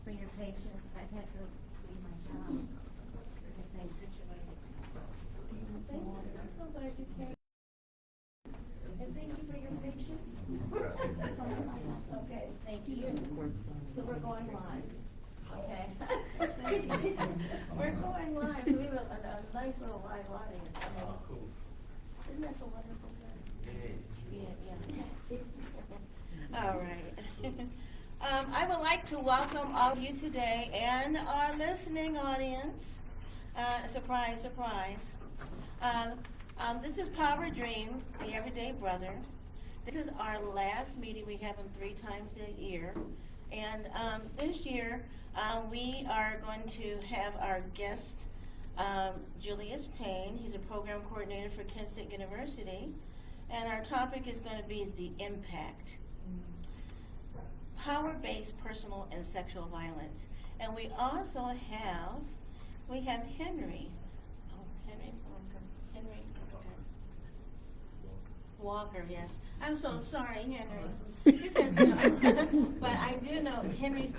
for your patience. I've had to leave my job to get things situated. Thank you. I'm so glad you came. And thank you for your patience. Okay, thank you. So we're going live. Okay. We're going live. We have a nice little live audience. Oh, cool. Isn't that so wonderful? Yeah. All right. I would like to welcome all of you today and our listening audience. Surprise, surprise. This is Power Dream, the Everyday Brother. This is our last meeting. We have them 3 times a year. And this year, we are going to have our guest, Julius Payne. He's a program coordinator for Kent State University. And our topic is going to be the impact. Power-based personal and sexual violence. And we also have, Henry. Oh, Henry Walker, yes. I'm so sorry, Henry. But I do know Henry's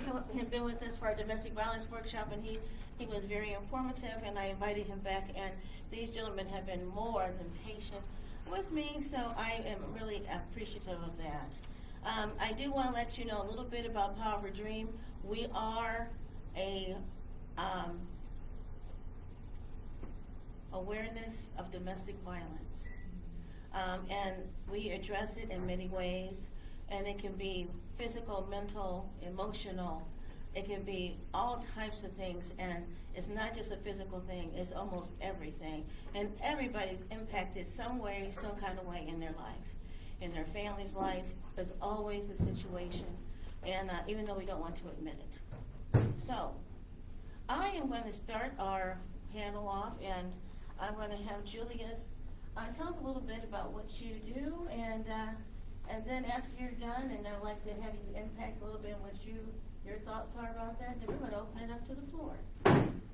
been with us for our domestic violence workshop, and he was very informative, and I invited him back, and these gentlemen have been more than patient with me, so I am really appreciative of that. I do want to let you know a little bit about Power of a Dream. We are a awareness of domestic violence. And we address it in many ways, and it can be physical, mental, emotional. It can be all types of things, and it's not just a physical thing, it's almost everything. And everybody's impacted some way, some kind of way in their life. In their family's life, there's always a situation, and even though we don't want to admit it. So, I am going to start our panel off, and I'm going to have Julius tell us a little bit about what you do, and then after you're done, and I'd like to have you impact a little bit on what your thoughts are about that, then we're going to open it up to the floor.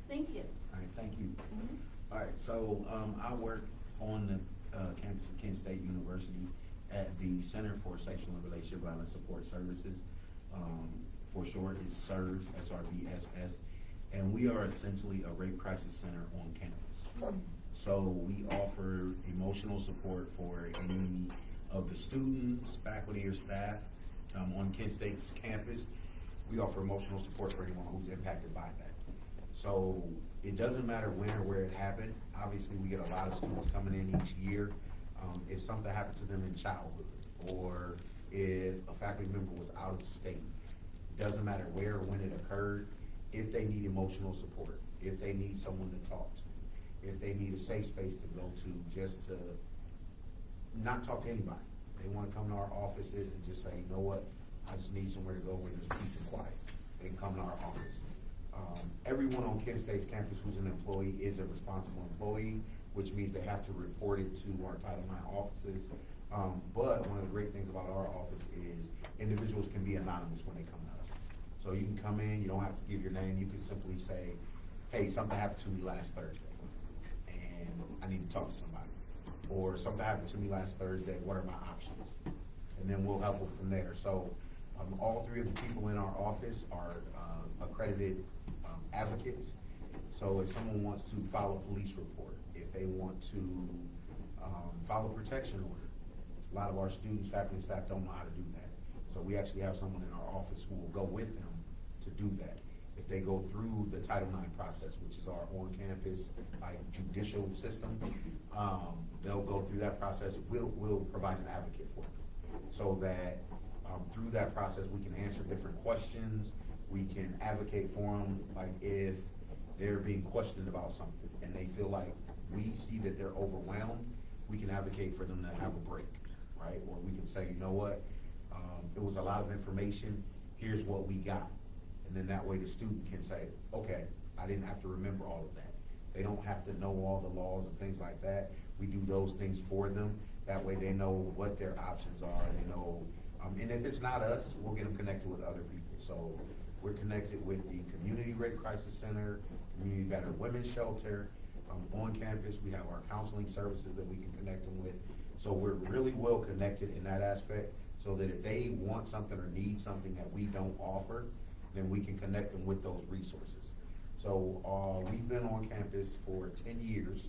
Thank you. All right, thank you. Mm-hmm. All right, so I work on the campus of Kent State University at the Center for Sexual and Relationship Violence Support Services. For short, it's SRVS, SRVSS, and we are essentially a rape crisis center on campus. So we offer emotional support for any of the students, faculty, or staff on Kent State's campus. We offer emotional support for anyone who's impacted by that. So it doesn't matter when or where it happened. Obviously, we get a lot of students coming in each year. If something happened to them in childhood, or if a faculty member was out of state, it doesn't matter where or when it occurred. If they need emotional support, if they need someone to talk to, if they need a safe space to go to just to not talk to anybody. They want to come to our offices and just say, you know what, I just need somewhere to go where there's peace and quiet. They can come to our office. Everyone on Kent State's campus who's an employee is a responsible employee, which means they have to report it to our Title IX offices. But one of the great things about our office is individuals can be anonymous when they come to us. So you can come in, you don't have to give your name, you can simply say, hey, something happened to me last Thursday, and I need to talk to somebody. Or something happened to me last Thursday, what are my options? And then we'll help them from there. So all 3 of the people in our office are accredited advocates. So if someone wants to file a police report, if they want to file a protection order, a lot of our students, faculty, and staff don't know how to do that. So we actually have someone in our office who will go with them to do that. If they go through the Title IX process, which is our on-campus judicial system, they'll go through that process. We'll provide an advocate for them, so that through that process we can answer different questions. We can advocate for them, like if they're being questioned about something and they feel like we see that they're overwhelmed, we can advocate for them to have a break, right? Or we can say, you know what, it was a lot of information. Here's what we got. And then that way the student can say, okay, I didn't have to remember all of that. They don't have to know all the laws and things like that. We do those things for them. That way they know what their options are. They know, and if it's not us, we'll get them connected with other people. So we're connected with the Community Rape Crisis Center, Community Battered Women's Shelter. On campus, we have our counseling services that we can connect them with. So we're really well connected in that aspect, so that if they want something or need something that we don't offer, then we can connect them with those resources. So we've been on campus for 10 years.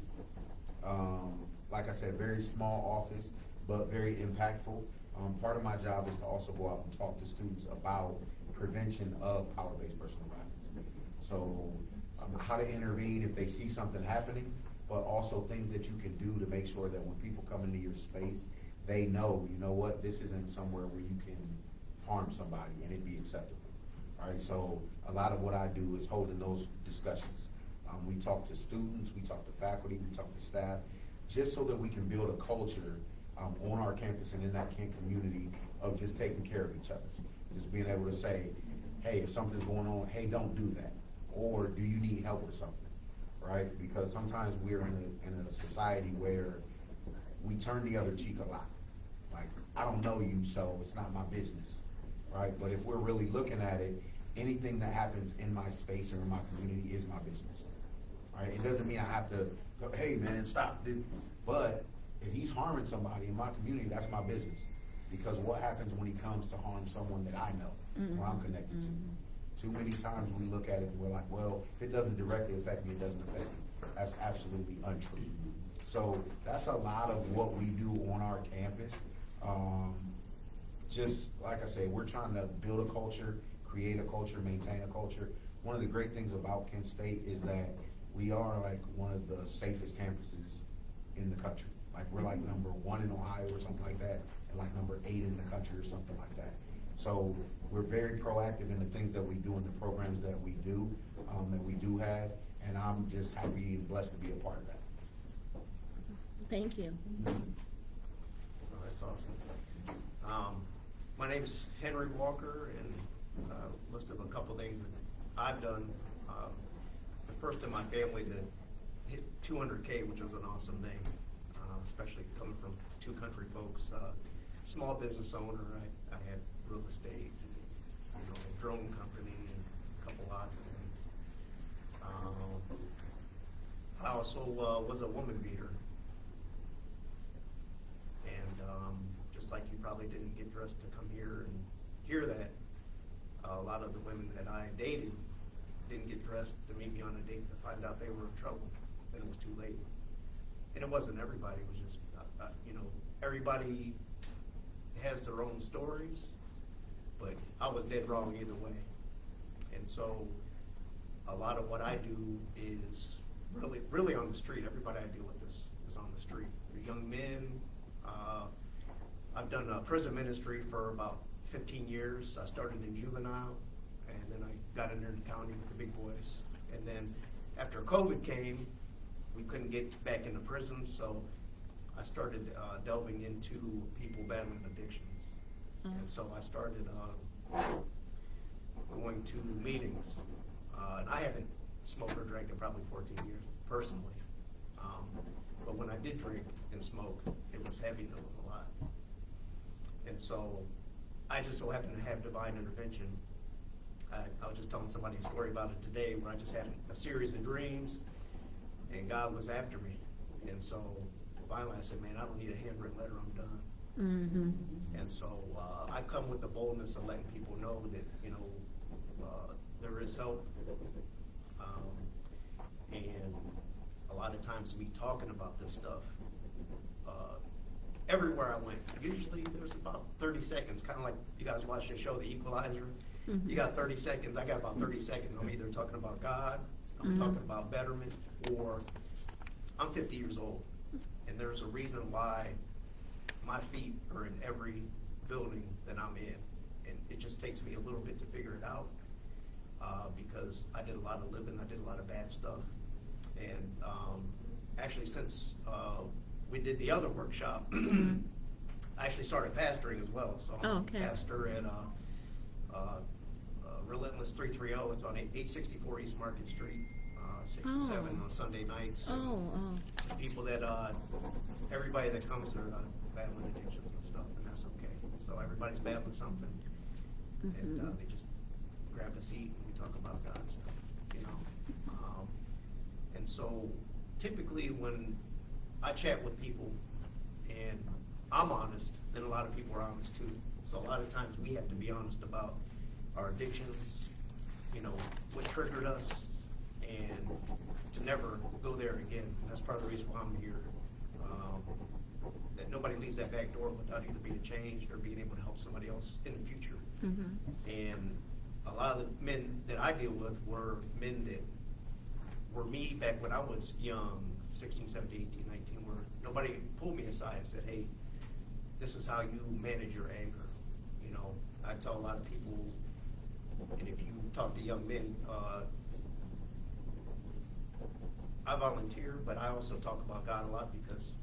Like I said, very small office, but very impactful. Part of my job is to also go out and talk to students about prevention of power-based personal violence. So how to intervene if they see something happening, but also things that you can do to make sure that when people come into your space, they know, you know what, this isn't somewhere where you can harm somebody and it be acceptable. All right, so a lot of what I do is holding those discussions. We talk to students, we talk to faculty, we talk to staff, just so that we can build a culture on our campus and in that community of just taking care of each other. Just being able to say, hey, if something's going on, hey, don't do that. Or do you need help with something, right? Because sometimes we're in a society where we turn the other cheek a lot. Like, I don't know you, so it's not my business, right? But if we're really looking at it, anything that happens in my space or in my community is my business, right? It doesn't mean I have to go, hey man, stop, dude. But if he's harming somebody in my community, that's my business. Because what happens when he comes to harm someone that I know, or I'm connected to? Too many times we look at it and we're like, well, if it doesn't directly affect me, it doesn't affect me. That's absolutely untrue. So that's a lot of what we do on our campus. Just like I say, we're trying to build a culture, create a culture, maintain a culture. One of the great things about Kent State is that we are like one of the safest campuses in the country. Like we're like number 1 in Ohio or something like that, and like number 8 in the country or something like that. So we're very proactive in the things that we do and the programs that we do have, and I'm just happy and blessed to be a part of that. Thank you. Oh, that's awesome. My name's Henry Walker, and list of a couple things that I've done. The first in my family to hit 200K, which was an awesome thing, especially coming from two country folks. Small business owner, I had real estate, a drone company, and a couple lots of things. I also was a woman beater. And just like you probably didn't get dressed to come here and hear that, a lot of the women that I dated didn't get dressed to meet me on a date to find out they were in trouble. Then it was too late. And it wasn't everybody, it was just, everybody has their own stories, but I was dead wrong either way. And so a lot of what I do is really on the street. Everybody I deal with is on the street. They're young men. I've done prison ministry for about 15 years. I started in juvenile, and then I got into the county with the big boys. And then after COVID came, we couldn't get back into prisons, so I started delving into people battling addictions. And so I started going to meetings. And I haven't smoked or drank in probably 14 years, personally. But when I did drink and smoke, it was heavy, and it was a lot. And so I just so happened to have divine intervention. I was just telling somebody a story about it today, where I just had a series of dreams, and God was after me. And so finally I said, man, I don't need a handwritten letter, I'm done. Mm-hmm. And so I come with the boldness of letting people know that, there is help. And a lot of times me talking about this stuff, everywhere I went, usually there's about 30 seconds, kind of like you guys watch the show, The Equalizer. Mm-hmm. You got 30 seconds, I got about 30 seconds. I'm either talking about God, I'm talking about betterment, or I'm 50 years old. And there's a reason why my feet are in every building that I'm in. And it just takes me a little bit to figure it out, because I did a lot of living, I did a lot of bad stuff. And actually, since we did the other workshop, I actually started pastoring as well. So I'm a pastor at Relentless 330. It's on 864 East Market Street, 67 on Sunday nights. People that, everybody that comes there battling addictions and stuff, and that's okay. So everybody's battling something, and they just grab a seat and we talk about God and stuff, And so typically when I chat with people and I'm honest, then a lot of people are honest too. So a lot of times we have to be honest about our addictions, what triggered us, and to never go there again. That's part of the reason why I'm here. That nobody leaves that back door without either being changed or being able to help somebody else in the future. And a lot of the men that I deal with were men that were me back when I was young, 16, 17, 18, 19, where nobody pulled me aside and said, hey, this is how you manage your anger. I tell a lot of people, and if you talk to young men, I volunteer, but I also talk about God a lot because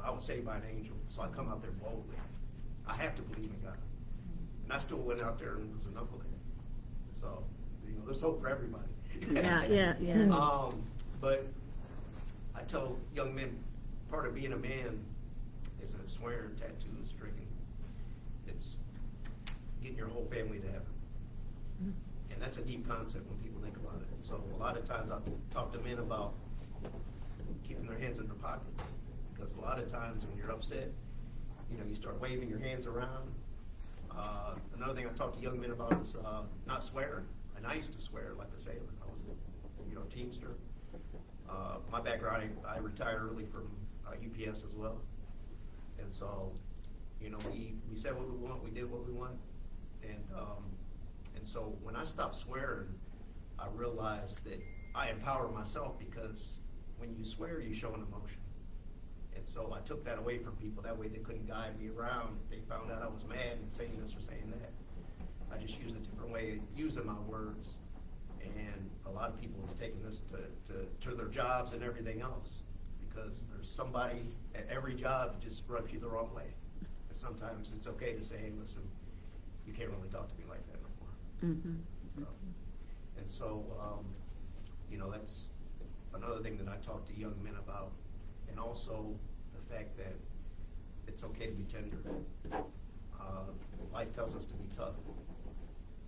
I was saved by an angel, so I come out there boldly. I have to believe in God. And I still went out there and was a knucklehead. So, there's hope for everybody. Yeah. But I tell young men, part of being a man isn't swearing, tattoos, drinking. It's getting your whole family to heaven. And that's a deep concept when people think about it. So a lot of times I talk to men about keeping their hands in their pockets. Because a lot of times when you're upset, you start waving your hands around. Another thing I talk to young men about is not swearing. And I used to swear like a sailor. I was a teamster. My background, I retired early from UPS as well. And so, we said what we want, we did what we want. And so when I stopped swearing, I realized that I empower myself, because when you swear, you show an emotion. And so I took that away from people. That way they couldn't guide me around. If they found out I was mad and saying this or saying that, I just used a different way of using my words. And a lot of people is taking this to their jobs and everything else, because there's somebody at every job that just rubs you the wrong way. And sometimes it's okay to say, hey, listen, you can't really talk to me like that no more. And so, that's another thing that I talk to young men about. And also the fact that it's okay to be tender. Life tells us to be tough.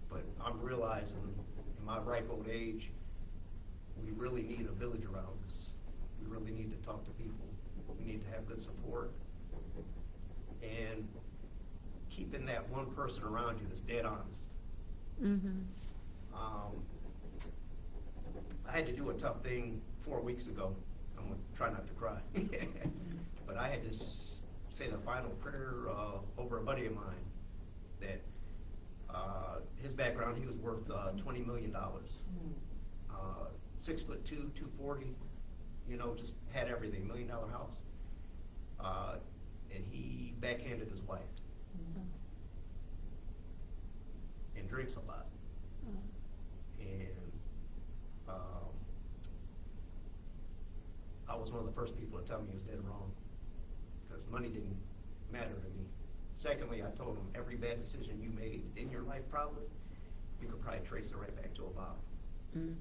But I'm realizing in my ripe old age, we really need a village around us. We really need to talk to people. We need to have good support. And keeping that one person around you that's dead honest. I had to do a tough thing 4 weeks ago. I'm going to try not to cry. But I had to say the final prayer over a buddy of mine that his background, he was worth $20 million. 6'2", 240, just had everything, $1 million house. And he backhanded his wife. And drinks a lot. And I was one of the first people to tell me he was dead wrong, because money didn't matter to me. Secondly, I told him every bad decision you made in your life, probably, you could probably trace it right back to a bottle. And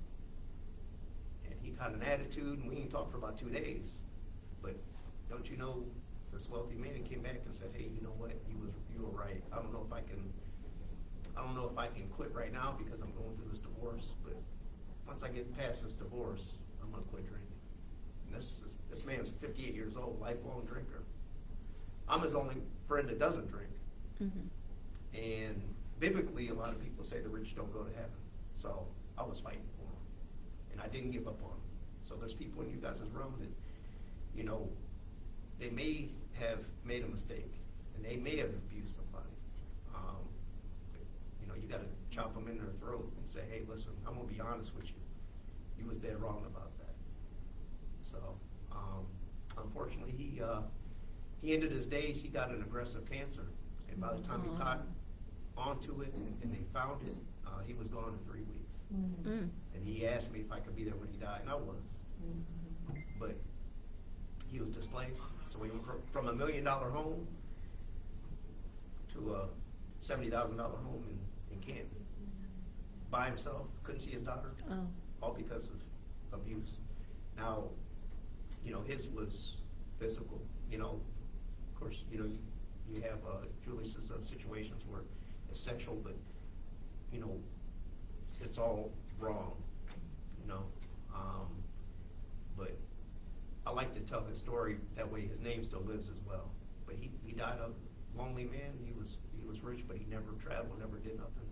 he got an attitude, and we didn't talk for about 2 days. But don't you know, this wealthy man came back and said, hey, you know what, you were right. I don't know if I can quit right now because I'm going through this divorce, but once I get past this divorce, I'm gonna quit drinking. And this man's 58 years old, lifelong drinker. I'm his only friend that doesn't drink. And biblically, a lot of people say the rich don't go to heaven. So I was fighting for him, and I didn't give up on him. So there's people in you guys' room that, they may have made a mistake, and they may have abused somebody. You got to chop them in their throat and say, hey, listen, I'm going to be honest with you. You was dead wrong about that. So, unfortunately, he ended his days. He got an aggressive cancer. And by the time he caught onto it and they found it, he was gone in 3 weeks. And he asked me if I could be there when he died, and I was. But he was displaced. So we went from $1 million home to a $70,000 home in Canton, by himself, couldn't see his daughter, all because of abuse. Now, his was physical. Of course, you have Julius's situations where it's sexual, but it's all wrong. But I like to tell his story that way. His name still lives as well. But he died a lonely man. He was rich, but he never traveled, never did nothing.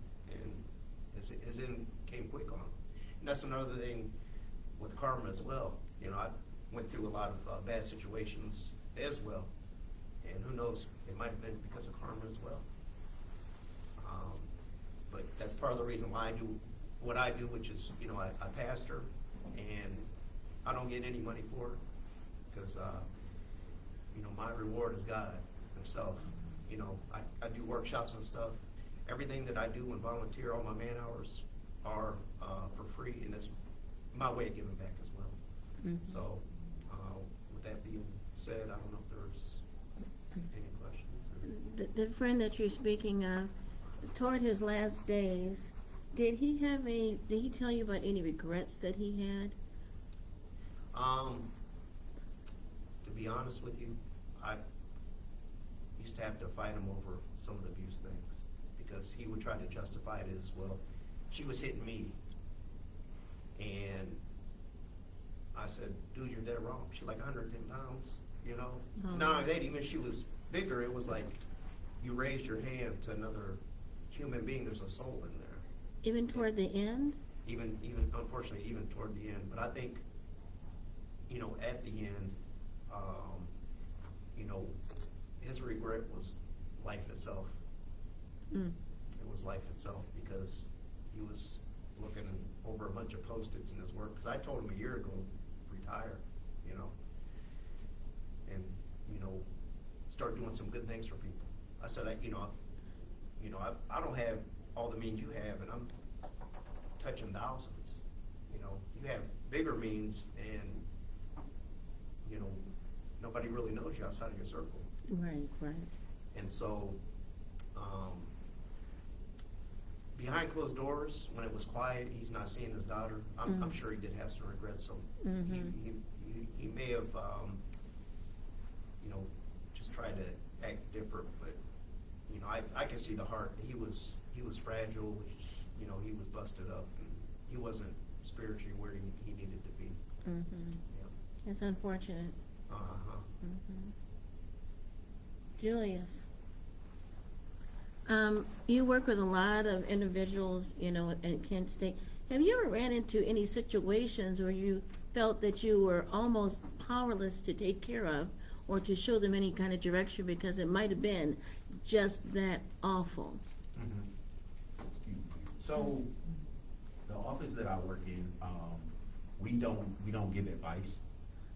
And his end came quick on him. And that's another thing with karma as well. You know, I went through a lot of bad situations as well. And who knows, it might have been because of karma as well. But that's part of the reason why I do what I do, which is, you know, I pastor, and I don't get any money for it, because, you know, my reward is God himself. You know, I do workshops and stuff. Everything that I do and volunteer, all my man hours are for free, and it's my way of giving back as well. Mm-hmm. So, with that being said, I don't know if there's any questions. Or... The friend that you're speaking of, toward his last days, did he tell you about any regrets that he had? To be honest with you, I used to have to fight him over some of the abuse things, because he would try to justify it as, well, she was hitting me. And I said, dude, you're dead wrong. She's like 110 pounds, you know? Oh. Not only that, even if she was bigger, it was like you raised your hand to another human being. There's a soul in there. Even toward the end? Even unfortunately, even toward the end. But I think, you know, at the end, you know, his regret was life itself. Mm. It was life itself, because he was looking over a bunch of Post-its in his work. Because I told him a year ago, retire, you know, and, you know, start doing some good things for people. I said, I don't have all the means you have, and I'm touching thousands. You know, you have bigger means, and, you know, nobody really knows you outside of your circle. Right, right. And so, behind closed doors, when it was quiet, he's not seeing his daughter. I'm sure he did have some regrets. So he may have, you know, just tried to act different. But, you know, I can see the heart. He was fragile. You know, he was busted up, and he wasn't spiritually where he needed to be. Mm-hmm. Yeah. It's unfortunate. Uh-huh. Mm-hmm. Julius, you work with a lot of individuals, you know, at Kent State. Have you ever ran into any situations where you felt that you were almost powerless to take care of or to show them any kind of direction because it might have been just that awful? Mm-hmm. So, the office that I work in, we don't give advice.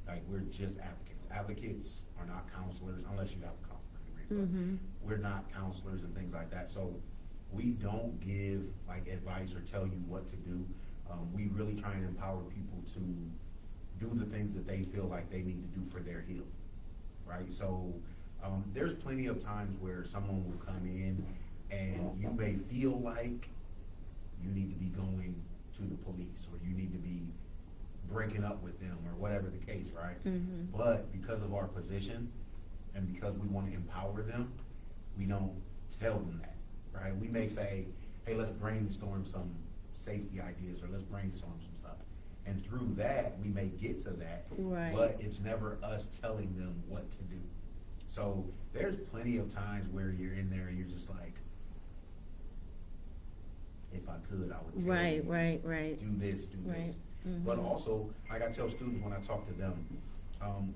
Like, we're just advocates. Advocates are not counselors unless you have a counselor degree. But we're not counselors and things like that. So we don't give like advice or tell you what to do. We really try and empower people to do the things that they feel like they need to do for their healing, right? So there's plenty of times where someone will come in and you may feel like you need to be going to the police, or you need to be breaking up with them, or whatever the case, right? But because of our position and because we want to empower them, we don't tell them that, right? We may say, hey, let's brainstorm some safety ideas, or let's brainstorm some stuff. And through that, we may get to that, Right. but it's never us telling them what to do. So there's plenty of times where you're in there and you're just like, if I could, I would tell Right, you, right, right. do this, do Right. this. Mhm. But also, like I tell students when I talk to them,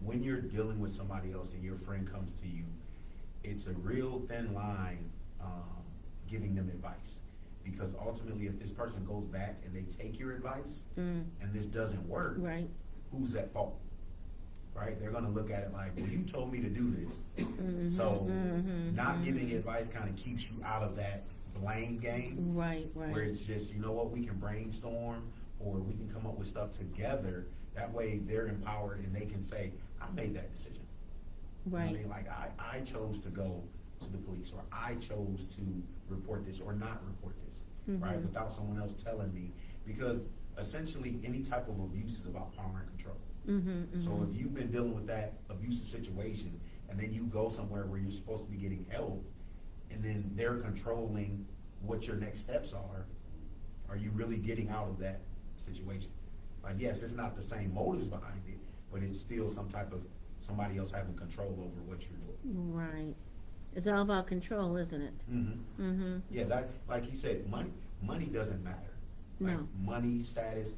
when you're dealing with somebody else and your friend comes to you, it's a real thin line giving them advice. Because ultimately, if this person goes back and they take your advice and this doesn't work, Right. who's at fault? Right? They're going to look at it like, well, you told me to do this. So not giving advice kind of keeps you out of that blame game. Right, right. Where it's just, you know what, we can brainstorm, or we can come up with stuff together. That way they're empowered and they can say, I made that decision. You know what I Right. mean? Like, I chose to go to the police, or I chose to report this or not report this, right? Without someone else telling me. Because essentially any type of abuse is about power and control. So if you've been dealing with that abusive situation and then you go somewhere where you're supposed to be getting help, and then they're controlling what your next steps are you really getting out of that situation? Like, yes, it's not the same motives behind it, but it's still some type of somebody else having control over what you're doing. Right. It's all about control, isn't it? Yeah, that, like he said, money doesn't matter. Like, No. money, status,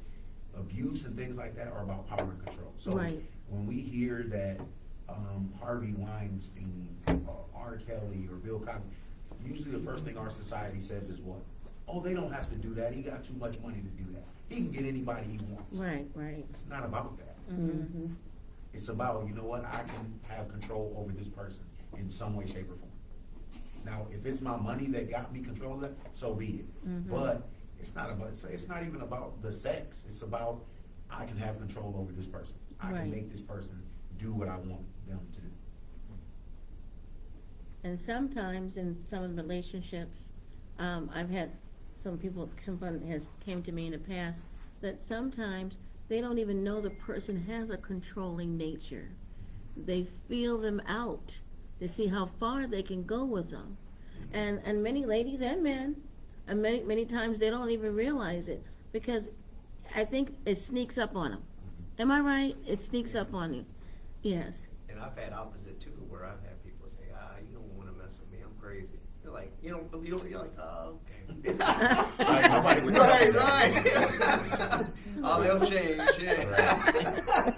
abuse and things like that are about power and control. So Right. when we hear that Harvey Weinstein, R. Kelly, or Bill Cosby, usually the first thing our society says is what? Oh, they don't have to do that. He got too much money to do that. He can get anybody he wants. Right, right. It's not about that. Mm-hmm. It's about, you know what, I can have control over this person in some way, shape, or form. Now, if it's my money that got me control of that, so be it. Mhm. But it's not even about the sex. It's about, I can have control over this person. I Right. can make this person do what I want them to do. And sometimes in some of the relationships, I've had someone has came to me in the past, that sometimes they don't even know the person has a controlling nature. They feel them out to see how far they can go with them. And many ladies and men, and many times they don't even realize it, because I think it sneaks up on them. Am I right? It sneaks up on you. Yes. And I've had opposite too, where I've had people say, you don't want to mess with me, I'm crazy. You're like, you're like, oh, okay. Right, nobody would right. Oh, they'll change, yeah.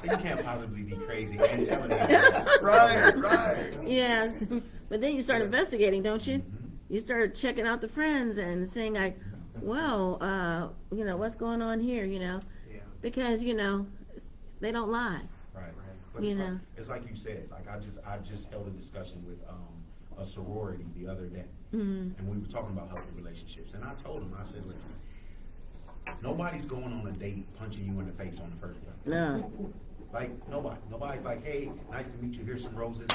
You can't possibly be crazy and telling me that. Right. Yes. But then you start investigating, don't you? Mhm. You start checking out the friends and saying, like, well, what's going on here, Yeah. Because, they don't lie. Right. But You it's know. it's like you said, like I just held a discussion with a sorority the other day. Mm-hmm. And we were talking about healthy relationships. And I told him, I said, look, nobody's going on a date punching you in the face on the first day. No. Like, nobody. Nobody's like, hey, nice to meet you, here's some roses.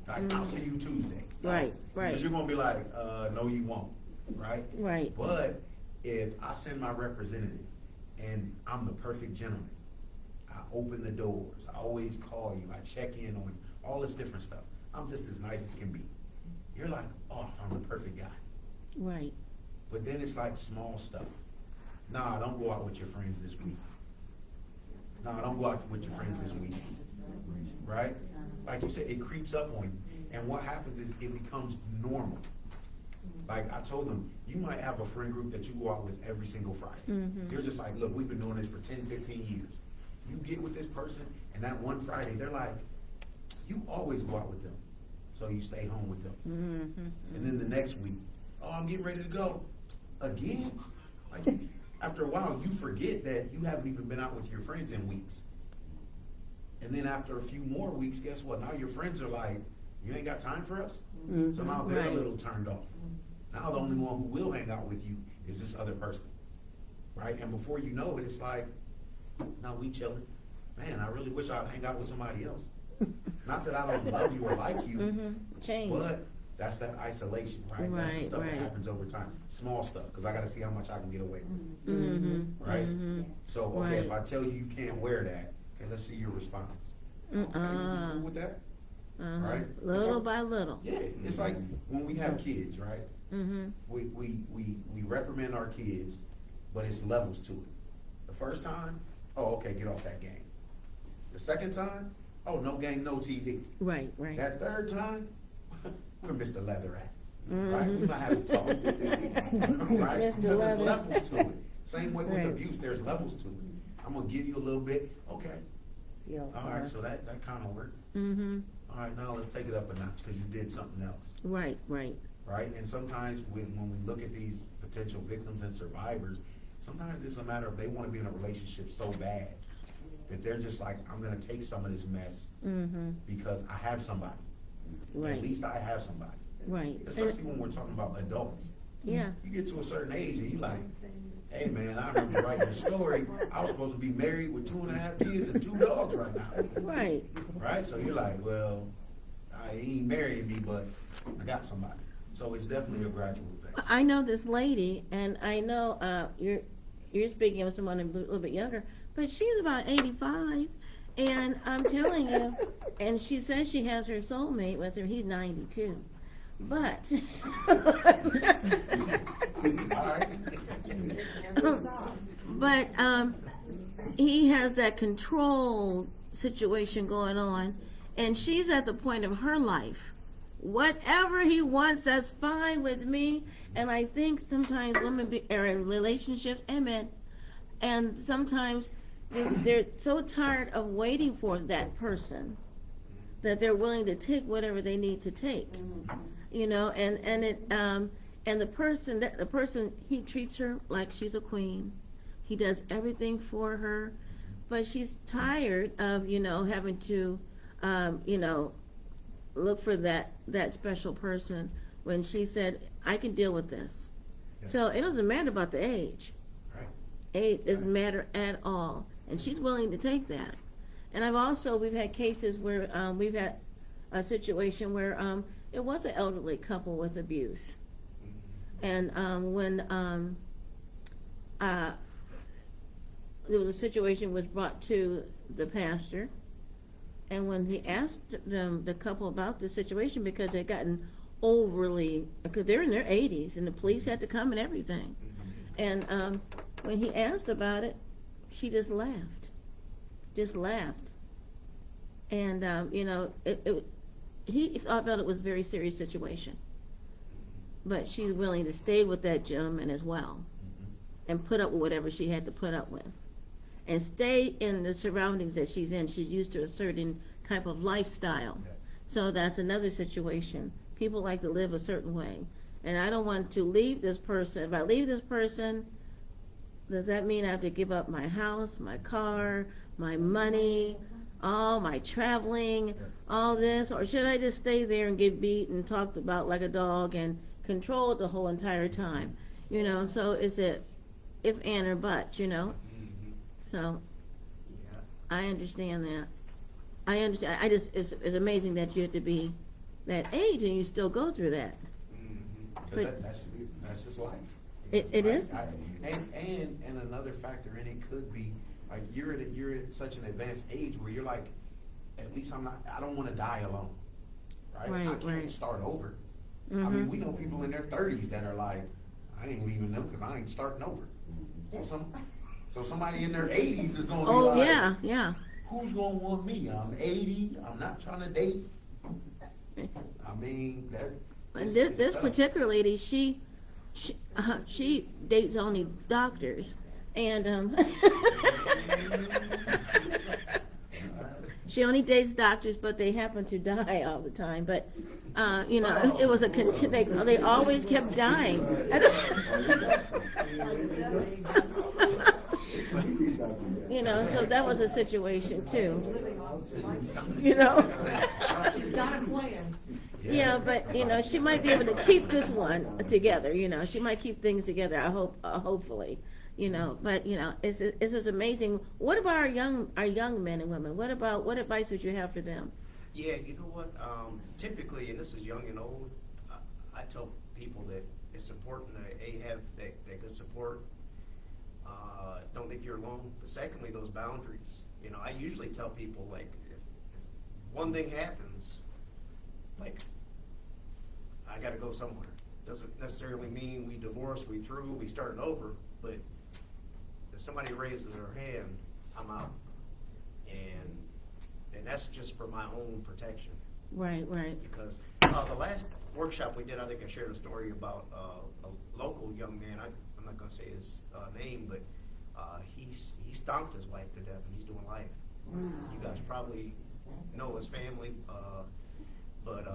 Like, I'll see you Tuesday. Right, right. Because you're going to be like, no, you won't. Right? Right. But if I send my representative and I'm the perfect gentleman, I open the doors, I always call you, I check in on you, all this different stuff. I'm just as nice as can be. You're like, oh, I'm the perfect guy. Right. But then it's like small stuff. Nah, don't go out with your friends this week. Nah, don't go out with your friends this week. Right? Like you said, it creeps up on you. And what happens is it becomes normal. Like I told them, you might have a friend group that you go out with every single Friday. Mhm. They're just like, look, we've been doing this for 10, 15 years. You get with this person, and that one Friday, they're like, you always go out with them. So you stay home with them. Mm-hmm. And then the next week, oh, I'm getting ready to go. Again? Like, after a while, you forget that you haven't even been out with your friends in weeks. And then after a few more weeks, guess what? Now your friends are like, you ain't got time for us? Mhm. So now they're Right. a little turned off. Now the only one who will hang out with you is this other person. Right? And before you know it, it's like, now we chilling. Man, I really wish I'd hang out with somebody else. Not that I don't love you or like you, Mm-hmm. Change. but that's that isolation, right? That's the Right, stuff right. that happens over time. Small stuff, because I got to see how much I can get away with. Mm-hmm. Right? Mm-hmm. So, okay, Right. if I tell you you can't wear that, okay, let's see your response. Okay, you cool with that? Uh-huh. Right? Little So- by little. Yeah, it's like when we have kids, right? Mm-hmm. We reprimand our kids, but it's levels to it. The first time, oh, okay, get off that game. The second time, oh, no game, no TV. Right, right. That third time, where Mr. Leather at? Mhm. Right? We're not having talk. Right? Mr. Because there's Leather. levels to it. Same way with Right. abuse, there's levels to it. I'm gonna give you a little bit, okay. See how All right, far. so that kind of worked. Mm-hmm. All right, now let's take it up a notch because you did something else. Right, right. Right? And sometimes when we look at these potential victims and survivors, sometimes it's a matter of they want to be in a relationship so bad that they're just like, I'm going to take some of this mess Mm-hmm. because I have somebody. Right. At least I have somebody. Right. Especially when we're talking about adults. Yeah. You get to a certain age and you're like, hey man, I heard you writing a story. I was supposed to be married with 2.5 kids and 2 dogs right now. Right. Right? So you're like, well, he ain't marrying me, but I got somebody. So it's definitely a gradual thing. I know this lady, and I know you're speaking of someone a little bit younger, but she's about 85, and I'm telling you, and she says she has her soulmate with her. He's 92, but but he has that control situation going on, and she's at the point of her life whatever he wants, that's fine with me. And I think sometimes women are in relationships, and men, and sometimes they're so tired of waiting for that person that they're willing to take whatever they need to take. You know, and the person, he treats her like she's a queen. He does everything for her, but she's tired of, you know, having to, you know, look for that special person when she said, I can deal with this. Yeah. So it doesn't matter about the age. Right. Age doesn't matter at all. And she's willing to take that. And we've had cases where we've had a situation where it was an elderly couple with abuse. And when there was a situation was brought to the pastor, and when he asked the couple about the situation, because they'd gotten overly, because they're in their 80s and the police had to come and everything, and when he asked about it, she just laughed, and you know, he felt it was a very serious situation, but she's willing to stay with that gentleman as well, and put up with whatever she had to put up with, and stay in the surroundings that she's in. She's used to a certain type of lifestyle. Yeah. So that's another situation. People like to live a certain way. And I don't want to leave this person. If I leave this person, does that mean I have to give up my house, my car, my money, all my traveling, all this? Or should I just stay there and get beat and talked about like a dog and controlled the whole entire time? You know, so is it if, and, or but, you know? So, Yeah. I understand that. I understand. It's amazing that you have to be that age and you still go through that. Because that's just life. It is. And another factor in it could be, like, you're at such an advanced age where you're like, at least I don't want to die alone, right? Right, I can't right. start over. I mean, we know people in their 30s that are like, I ain't leaving them because I ain't starting over. So somebody in their 80s is going to be Oh, like, yeah. who's going to want me? I'm 80. I'm not trying to date. I mean, And this particular lady, she dates only doctors, and she only dates doctors, but they happen to die all the time. But you know, it was they always kept dying. You know, so that was a situation too. You know. She's got a plan. Yeah, but you know, she might be able to keep this one together. You know, she might keep things together. I hope, hopefully. You know, but you know, it's just amazing. What about our young men and women? What advice would you have for them? Yeah, you know what? Typically, and this is young and old, I tell people that it's important to have that good support. Don't think you're alone. But secondly, those boundaries. You know, I usually tell people, like, if one thing happens, like, I got to go somewhere. Doesn't necessarily mean we divorce, we starting over, but if somebody raises their hand, I'm out. And that's just for my own protection. Right. Because the last workshop we did, I think I shared a story about a local young man. I'm not going to say his name, but he stomped his wife to death, and he's doing life. You guys probably know his family, but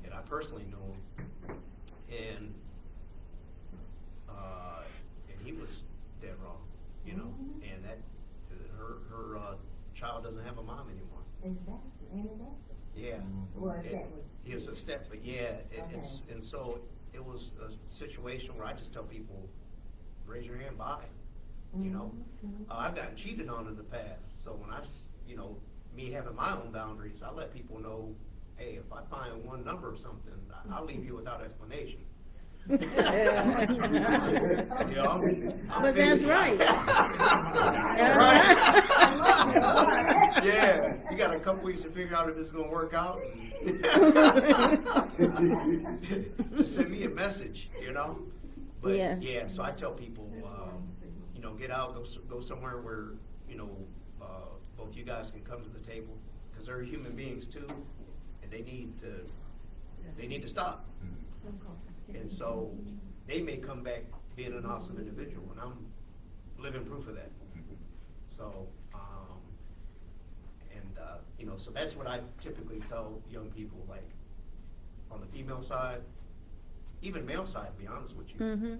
and I personally know him, and he was dead wrong, you know, and that her child doesn't have a mom anymore. Exactly. Yeah. Well, It- that was. It was a step, but yeah, it's, and so it was a situation where I just tell people, raise your hand, bye, you know. I've gotten cheated on in the past, so when you know, me having my own boundaries, I let people know, hey, if I find one number or something, I'll leave you without explanation. You know, But that's right. Yeah, you got a couple weeks to figure out if it's going to work out. Just send me a message, you know. But Yes. yeah, so I tell people, you know, get out, go somewhere where, you know, both you guys can come to the table, because they're human beings too, and they need to they need to stop. And so they may come back being an awesome individual, and I'm living proof of that. So, so that's what I typically tell young people, like, on the female side, even male side, to be honest with you. Mm-hmm.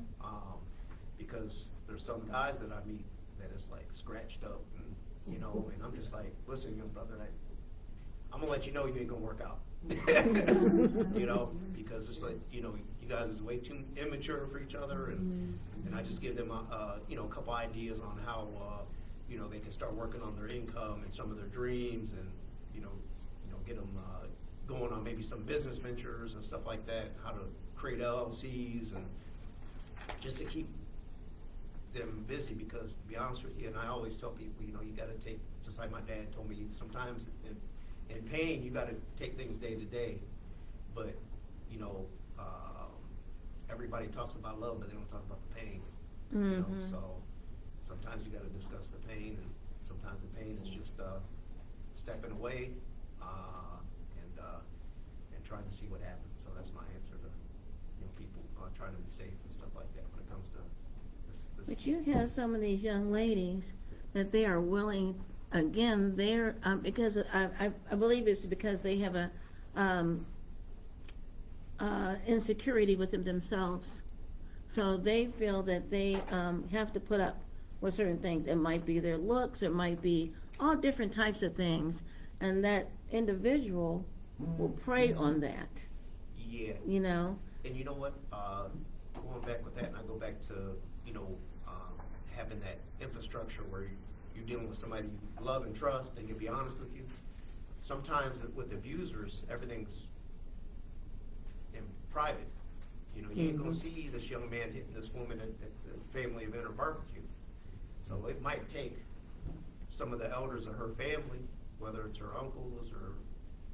Because there's some guys that I meet that is like scratched up, and, and I'm just like, listen, young brother, I'm gonna let you know you ain't gonna work out. Because it's like, you guys is way too immature for each other, and I just give them a couple ideas on how they can start working on their income and some of their dreams, and get them going on maybe some business ventures and stuff like that, how to create LLCs, and just to keep them busy. Because to be honest with you, and I always tell people, you got to take, just like my dad told me, sometimes in pain, you got to take things day to day. But everybody talks about love, but they don't talk about the pain. So sometimes you got to discuss the pain, and sometimes the pain is just stepping away and trying to see what happens. So that's my answer to people trying to be safe and stuff like that when it comes to this. But you have some of these young ladies that they are willing, again, they're, because I believe it's because they have a insecurity within themselves. So they feel that they have to put up with certain things. It might be their looks, it might be all different types of things, and that individual will prey on that. Yeah. And you know what? Going back with that, and I go back to having that infrastructure where you're dealing with somebody you love and trust, and can be honest with you. Sometimes with abusers, everything's in private. You ain't gonna see this young man hitting this woman at the family event or barbecue. So it might take some of the elders of her family, whether it's her uncles or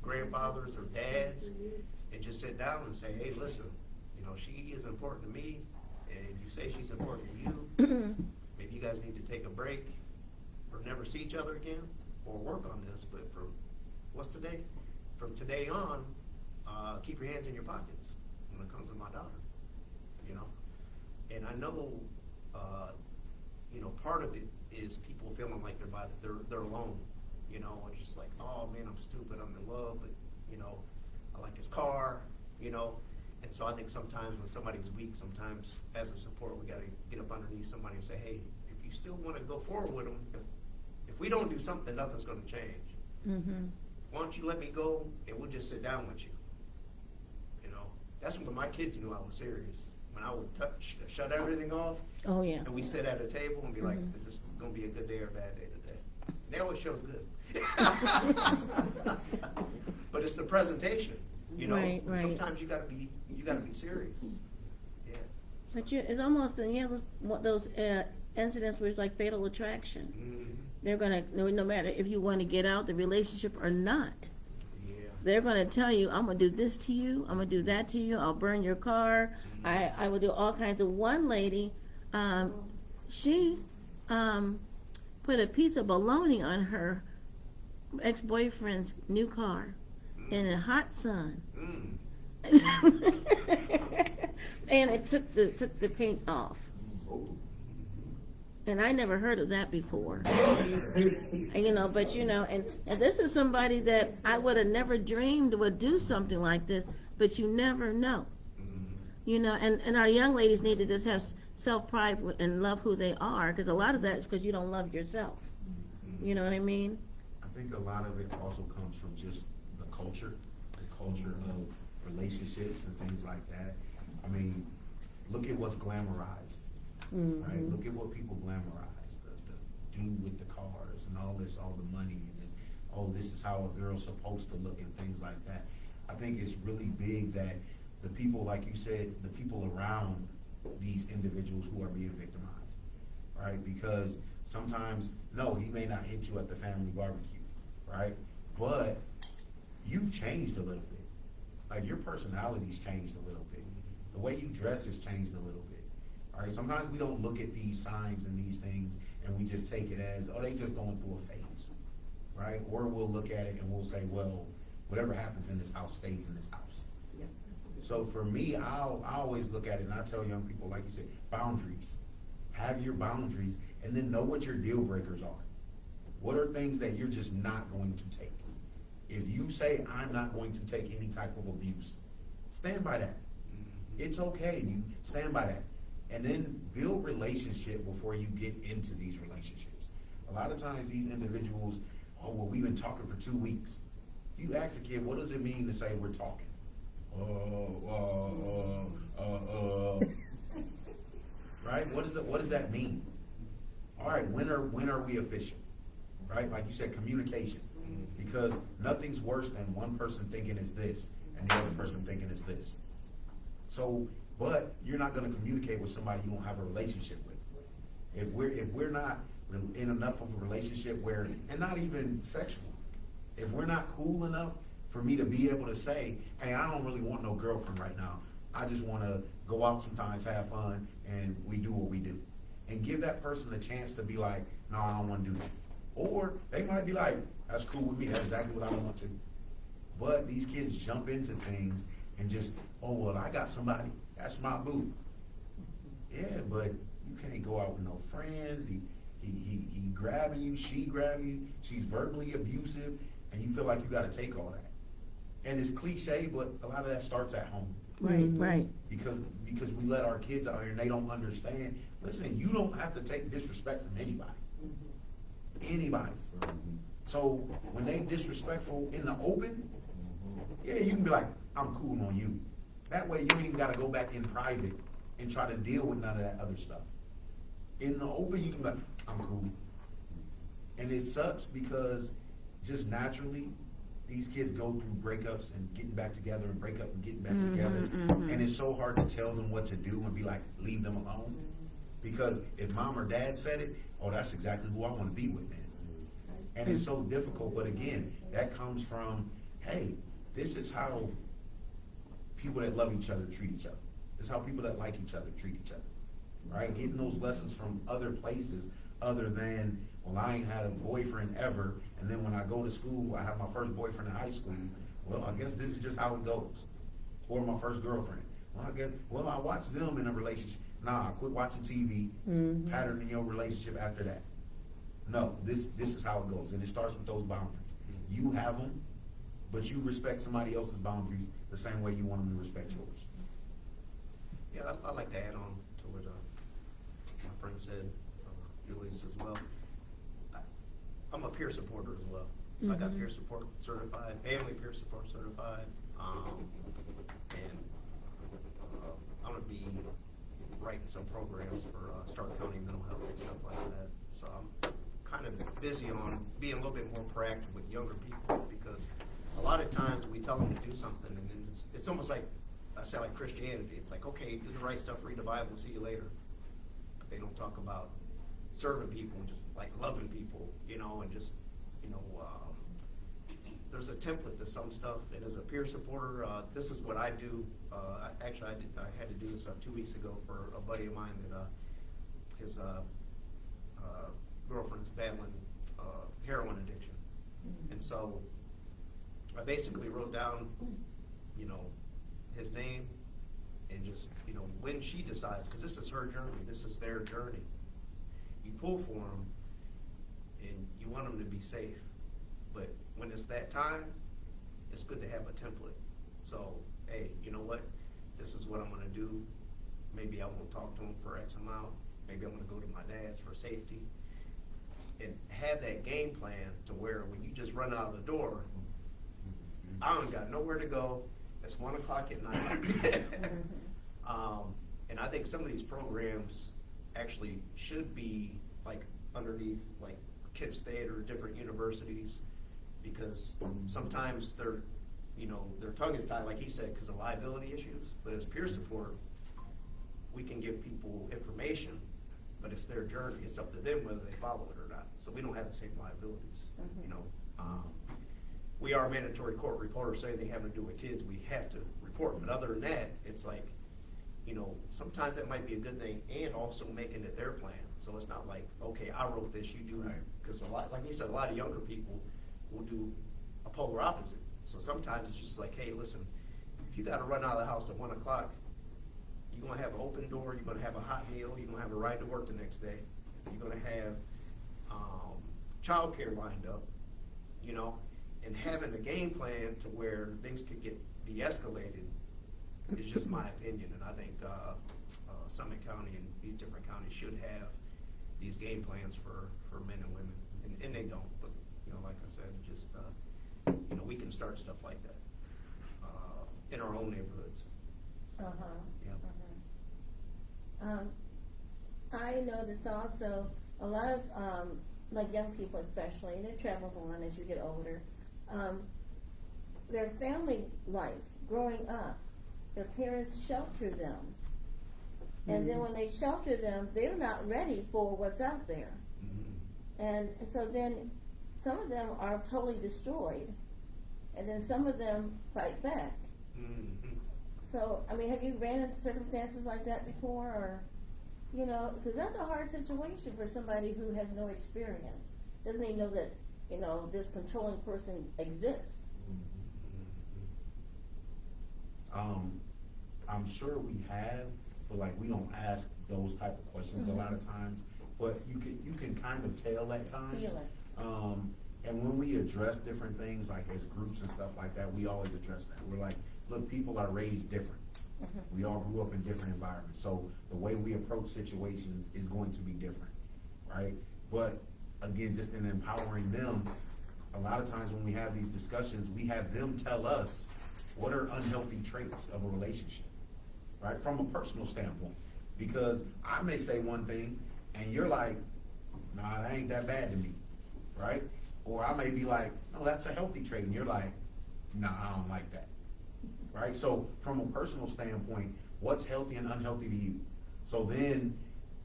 grandfathers or dads, and just sit down and say, hey, listen, she is important to me, and you say she's important to you. Maybe you guys need to take a break or never see each other again, or work on this. But what's today? From today on, keep your hands in your pockets when it comes to my daughter. And I know, part of it is people feeling like they're alone. It's just like, oh man, I'm stupid, I'm in love, but I like his car, And so I think sometimes when somebody's weak, sometimes as a support, we got to get up underneath somebody and say, hey, if you still want to go forward with them, if we don't do something, nothing's going to change. Mm-hmm. Why don't you let me go and we'll just sit down with you? That's when my kids knew I was serious. When I would shut everything off. Oh yeah. And we sit at a table and be like, is this going to be a good day or a bad day today? And they always shows good. But it's the presentation, Right. Sometimes you gotta be serious. Yeah. But it's almost, those incidents where it's like fatal attraction. Mm-hmm. They're gonna, no matter if you want to get out the relationship or not, Yeah. they're gonna tell you, I'm gonna do this to you, I'm gonna do that to you, I'll burn your car, I will do all kinds of. One lady, she put a piece of bologna on her ex-boyfriend's new car in a hot sun. And it took the paint off. And I never heard of that before. And this is somebody that I would have never dreamed would do something like this, but you never know. And our young ladies need to just have self-pride and love who they are, because a lot of that is because you don't love yourself. You know what I mean? I think a lot of it also comes from just the culture of relationships and things like that. I mean, look at what's glamorized, right? Look at what people glamorize, the dude with the cars and all the money, and this is how a girl's supposed to look and things like that. I think it's really big that the people, like you said, the people around these individuals who are being victimized, right? Because sometimes, no, he may not hit you at the family barbecue, right? But you've changed a little bit. Like, your personality's changed a little bit. The way you dress has changed a little bit. All right, sometimes we don't look at these signs and these things and we just take it as, they just going through a phase, right? Or we'll look at it and we'll say, well, whatever happens in this house stays in this house. Yep. So for me, I always look at it and I tell young people, like you said, boundaries. Have your boundaries and then know what your deal breakers are. What are things that you're just not going to take? If you say, I'm not going to take any type of abuse, stand by that. It's okay, you stand by that. And then build relationship before you get into these relationships. A lot of times these individuals, oh, well, we've been talking for 2 weeks. If you ask a kid, what does it mean to say we're talking? Right? What does that mean? All right, when are we official? Right? Like you said, communication. Because nothing's worse than one person thinking it's this and the other person thinking it's this. So, but you're not going to communicate with somebody you don't have a relationship with. If we're not in enough of a relationship where, and not even sexual, if we're not cool enough for me to be able to say, hey, I don't really want no girlfriend right now. I just want to go out sometimes, have fun, and we do what we do. And give that person a chance to be like, no, I don't want to do that. Or they might be like, that's cool with me, that's exactly what I want to. But these kids jump into things and just, oh, well, I got somebody, that's my boo. Yeah, but you can't go out with no friends. He grabbing you, she grabbing you, she's verbally abusive, and you feel like you got to take all that. And it's cliche, but a lot of that starts at home. Right, right. Because we let our kids out here and they don't understand. Listen, you don't have to take disrespect from anybody. Anybody. So when they disrespectful in the open, yeah, you can be like, I'm cool on you. That way you ain't even got to go back in private and try to deal with none of that other stuff. In the open, you can be like, I'm cool. And it sucks because just naturally, these kids go through breakups and getting back together and break up and getting back together. And it's so hard to tell them what to do and be like, leave them alone. Because if mom or dad said it, oh, that's exactly who I want to be with, man. And it's so difficult, but again, that comes from, hey, this is how people that love each other treat each other. This is how people that like each other treat each other, right? Getting those lessons from other places other than, well, I ain't had a boyfriend ever, and then when I go to school, I have my first boyfriend in high school. Well, I guess this is just how it goes. Or my first girlfriend. Well, I watched them in a relationship. Nah, quit watching TV, patterning your relationship after that. No, this is how it goes, and it starts with those boundaries. You have them, but you respect somebody else's boundaries the same way you want them to respect yours. Yeah, I'd like to add on to what my friend said, Julius as well. I'm a peer supporter as well. So I got peer support certified, family peer support certified, and I'm going to be writing some programs for Stark County mental health and stuff like that. So I'm kind of busy on being a little bit more proactive with younger people, because a lot of times we tell them to do something and then it's almost like, I sound like Christianity. It's like, okay, do the right stuff, read the Bible, see you later. But they don't talk about serving people and just like loving people, and just, there's a template to some stuff. And as a peer supporter, this is what I do. I had to do this 2 weeks ago for a buddy of mine that his girlfriend's battling heroin addiction. And so I basically wrote down, his name and just, when she decides, because this is her journey, this is their journey. You pull for them and you want them to be safe. But when it's that time, it's good to have a template. So, hey, you know what? This is what I'm going to do. Maybe I won't talk to him for X amount. Maybe I'm going to go to my dad's for safety. And have that game plan to where when you just run out of the door, I don't got nowhere to go. It's 1 o'clock at night. And I think some of these programs actually should be like underneath like Kent State or different universities, because sometimes their tongue is tied, like he said, because of liability issues. But as peer support, we can give people information, but it's their journey. It's up to them whether they follow it or not. So we don't have the same liabilities. We are mandatory court reporters, so anything having to do with kids, we have to report. But other than that, it's like, sometimes that might be a good thing, and also making it their plan. So it's not like, okay, I wrote this, you do, because like you said, a lot of younger people will do a polar opposite. So sometimes it's just like, hey, listen, if you gotta run out of the house at 1 o'clock, you're gonna have an open door, you're gonna have a hot meal, you're gonna have a ride to work the next day, you're gonna have, childcare lined up, you know, and having a game plan to where things could get de-escalated is just my opinion, and I think, Summit County and these different counties should have these game plans for men and women, and they don't, but, you know, like I said, just, you know, we can start stuff like that, in our own neighborhoods. Yeah. I noticed also a lot of, like young people especially, and it travels on as you get older, their family life, growing up, their parents shelter them. And then when they shelter them, they're not ready for what's out there. Mm-hmm. And so then some of them are totally destroyed, and then some of them fight back. Mm-hmm. So, I mean, have you ran into circumstances like that before, or, you know, because that's a hard situation for somebody who has no experience, doesn't even know that, you know, this controlling person exists. I'm sure we have, but like, we don't ask those type of questions a lot of times, but you can kind of tell at times. Feel it. And when we address different things, like as groups and stuff like that, we always address that. We're like, look, people are raised different. We all grew up in different environments, so the way we approach situations is going to be different, right? But again, just in empowering them, a lot of times when we have these discussions, we have them tell us what are unhealthy traits of a relationship, right? From a personal standpoint, because I may say one thing and you're like, nah, that ain't that bad to me, right? Or I may be like, no, that's a healthy trait, and you're like, nah, I don't like that, right? So from a personal standpoint, what's healthy and unhealthy to you? So then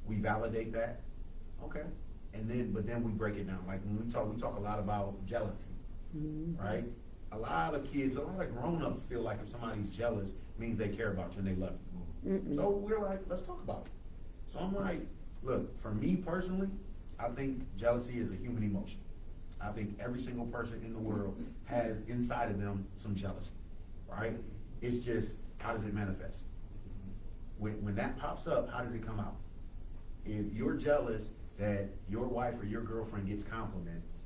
we validate that, okay, but then we break it down. Like when we talk a lot about jealousy, right? A lot of kids, a lot of grown-ups feel like if somebody's jealous means they care about you and they love you. So we're like, let's talk about it. So I'm like, look, for me personally, I think jealousy is a human emotion. I think every single person in the world has inside of them some jealousy, right? It's just, how does it manifest? When that pops up, how does it come out? If you're jealous that your wife or your girlfriend gets compliments,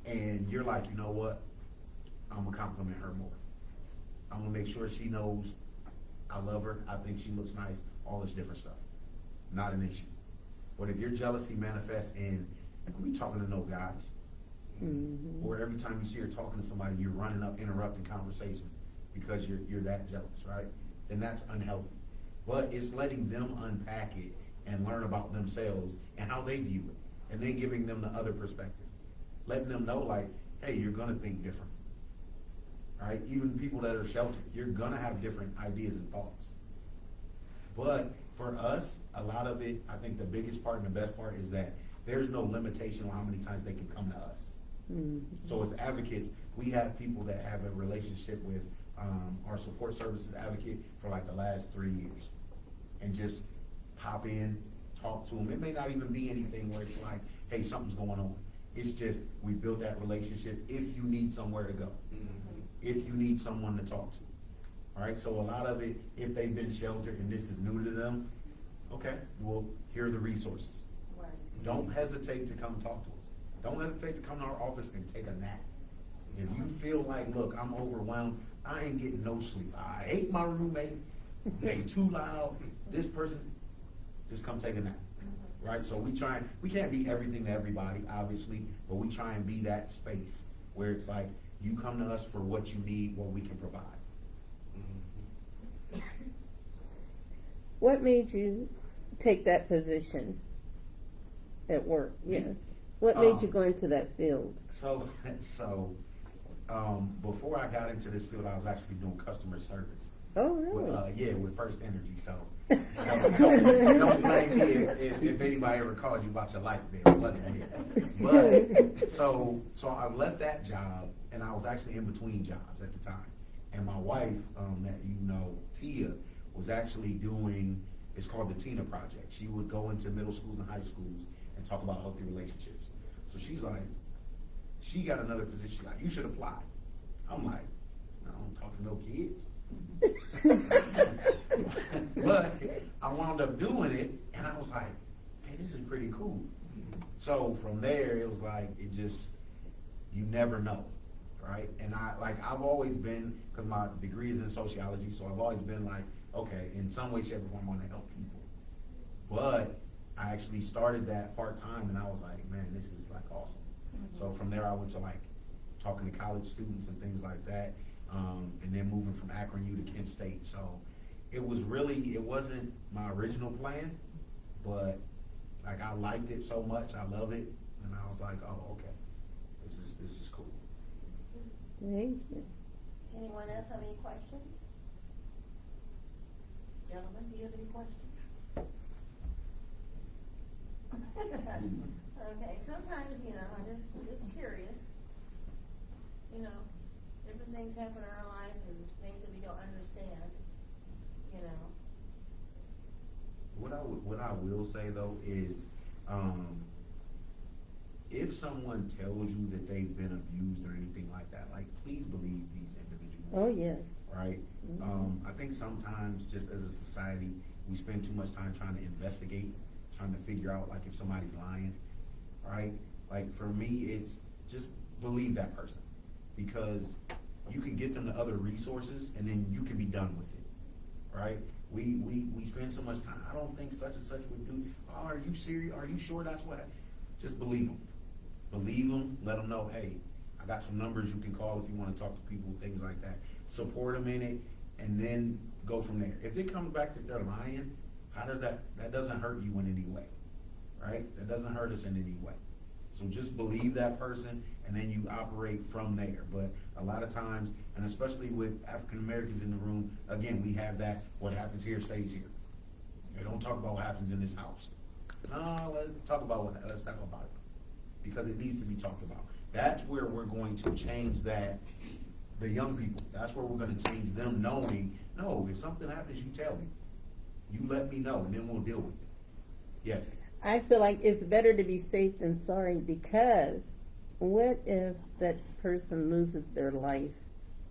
and you're like, you know what? I'm gonna compliment her more. I'm gonna make sure she knows I love her, I think she looks nice, all this different stuff. Not an issue. But if your jealousy manifests in, we talking to no guys, or every time you see her talking to somebody, you're running up, interrupting conversation because you're that jealous, right? Then that's unhealthy. But it's letting them unpack it and learn about themselves and how they view it, and then giving them the other perspective. Letting them know, like, hey, you're gonna think different, right? Even people that are sheltered, you're gonna have different ideas and thoughts. But for us, a lot of it, I think the biggest part and the best part is that there's no limitation on how many times they can come to us. So as advocates, we have people that have a relationship with our support services advocate for like the last 3 years, and just pop in, talk to them. It may not even be anything where it's like, hey, something's going on. It's just, we build that relationship if you need somewhere to go, if you need someone to talk to. All right, so a lot of it, if they've been sheltered and this is new to them, okay, well, here are the resources. Right. Don't hesitate to come talk to us. Don't hesitate to come to our office and take a nap. If you feel like, look, I'm overwhelmed, I ain't getting no sleep, I hate my roommate, they too loud, this person, just come take a nap. Right, so we can't be everything to everybody, obviously, but we try and be that space where it's like, you come to us for what you need, what we can provide. What made you take that position at work? Yes. What made you go into that field? So, before I got into this field, I was actually doing customer service. Oh, really? With First Energy, so don't blame me if anybody ever called you about your life there. It wasn't me. But, so I left that job, and I was actually in between jobs at the time. And my wife, that you know, Tia, was actually doing, it's called the Tina Project. She would go into middle schools and high schools and talk about healthy relationships. So she's like, she got another position, like, you should apply. I'm like, I don't talk to no kids. But I wound up doing it, and I was like, hey, this is pretty cool. So from there, it was like, you never know, right? And I've always been, because my degree is in sociology, so I've always been like, okay, in some way, shape, or form, I want to help people. But I actually started that part-time, and I was like, man, this is like awesome. So from there, I went to like talking to college students and things like that, and then moving from Akron U to Kent State. So it wasn't my original plan, but like I liked it so much, I love it, and I was like, oh, okay, this is cool. Thank you. Anyone else have any questions? Gentlemen, do you have any questions? Okay, sometimes, I'm just curious. Different things happen in our lives and things that we don't understand, What I will say though is, if someone tells you that they've been abused or anything like that, like please believe these individuals. Oh, yes. Right? Mhm. I think sometimes just as a society, we spend too much time trying to investigate, trying to figure out like if somebody's lying, right? Like for me, it's just believe that person, because you can get them to other resources and then you can be done with it, right? We spend so much time, I don't think such and such would do, oh, are you serious? Are you sure that's what? Just believe them. Believe them, let them know, hey, I got some numbers you can call if you want to talk to people, things like that. Support them in it, and then go from there. If it comes back that they're lying, how does that doesn't hurt you in any way, right? That doesn't hurt us in any way. So just believe that person, and then you operate from there. But a lot of times, and especially with African Americans in the room, again, we have that, what happens here stays here. We don't talk about what happens in this house. No, let's talk about it, because it needs to be talked about. That's where we're going to change that, the young people. That's where we're gonna change them knowing, no, if something happens, you tell me. You let me know, and then we'll deal with it. Yes? I feel like it's better to be safe than sorry, because what if that person loses their life,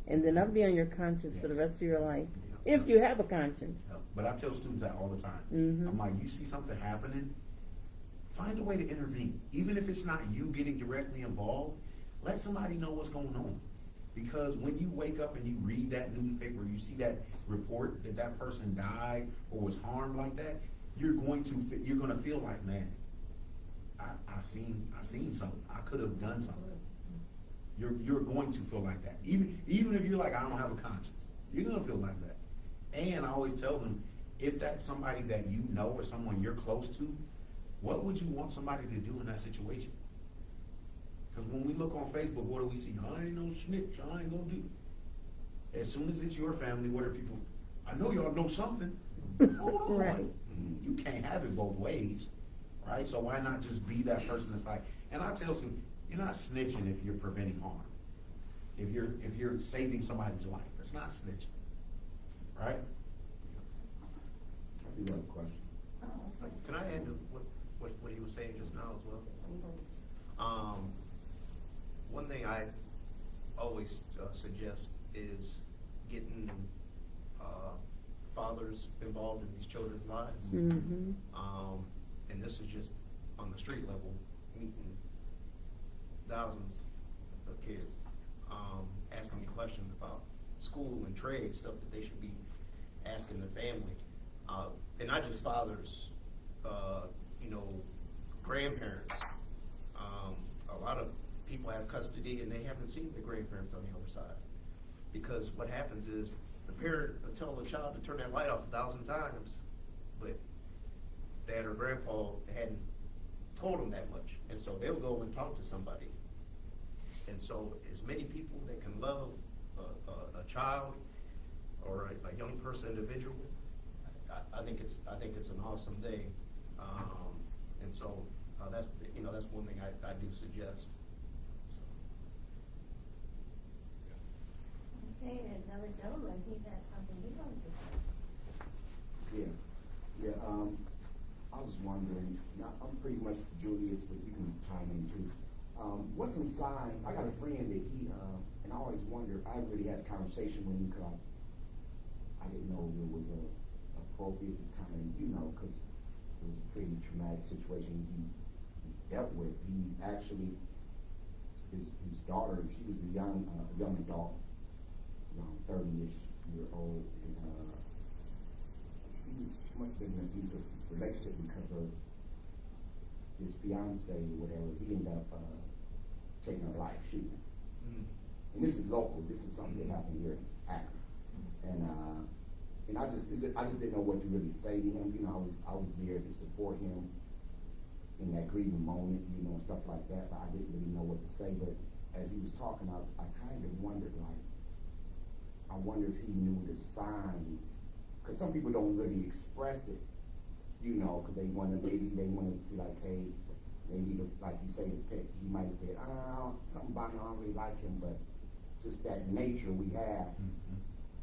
and then that'll be on your conscience for the rest of your life, if you have a conscience. But I tell students that all the time. Mhm. I'm like, you see something happening, find a way to intervene. Even if it's not you getting directly involved, let somebody know what's going on. Because when you wake up and you read that newspaper, you see that report that that person died or was harmed like that, you're going to feel like, man, I seen something. I could have done something. You're going to feel like that. Even if you're like, I don't have a conscience, you're gonna feel like that. And I always tell them, if that's somebody that you know or someone you're close to, what would you want somebody to do in that situation? Because when we look on Facebook, what do we see? I ain't no snitch, I ain't gonna do. As soon as it's your family, what are people? I know y'all know something. Hold on. Right. You can't have it both ways, right? So why not just be that person that's like, and I tell them, you're not snitching if you're preventing harm. If you're saving somebody's life, it's not snitching, right? I do have a question. Can I add to what he was saying just now as well? One thing I always suggest is getting fathers involved in these children's lives. Mm-hmm. And this is just on the street level, meeting thousands of kids, asking me questions about school and trade, stuff that they should be asking their family. And not just fathers, grandparents. A lot of people have custody and they haven't seen the grandparents on the other side. Because what happens is the parent will tell the child to turn that light off 1,000 times, but dad or grandpa hadn't told them that much. And so they'll go and talk to somebody. And so as many people that can love a child or a young person individual, I think it's an awesome thing. And so that's one thing I do suggest. So. Okay, and another gentleman, he had something he wanted to say. Yeah. I was wondering, now, I'm pretty much Julius, but you can chime in too. What's some signs? I got a friend that he, and I always wonder, I really had a conversation with him because I didn't know it was appropriate, it's kind of, you know, cause it was a pretty traumatic situation he dealt with. He actually, his daughter, she was a young adult, around 30-ish year old, and she must have been in an abusive relationship because of his fiance or whatever. He ended up taking her life, shooting her. And this is local. This is something that happened here in Akron. And I just didn't know what to really say to him. You know, I was there to support him in that grieving moment, you know, and stuff like that. But I didn't really know what to say. But as he was talking, I kind of wondered, like, I wonder if he knew the signs, because some people don't really express it, you know, because they want to see, like, hey, maybe like you say, he might say, something about him, I don't really like him, but just that nature we have,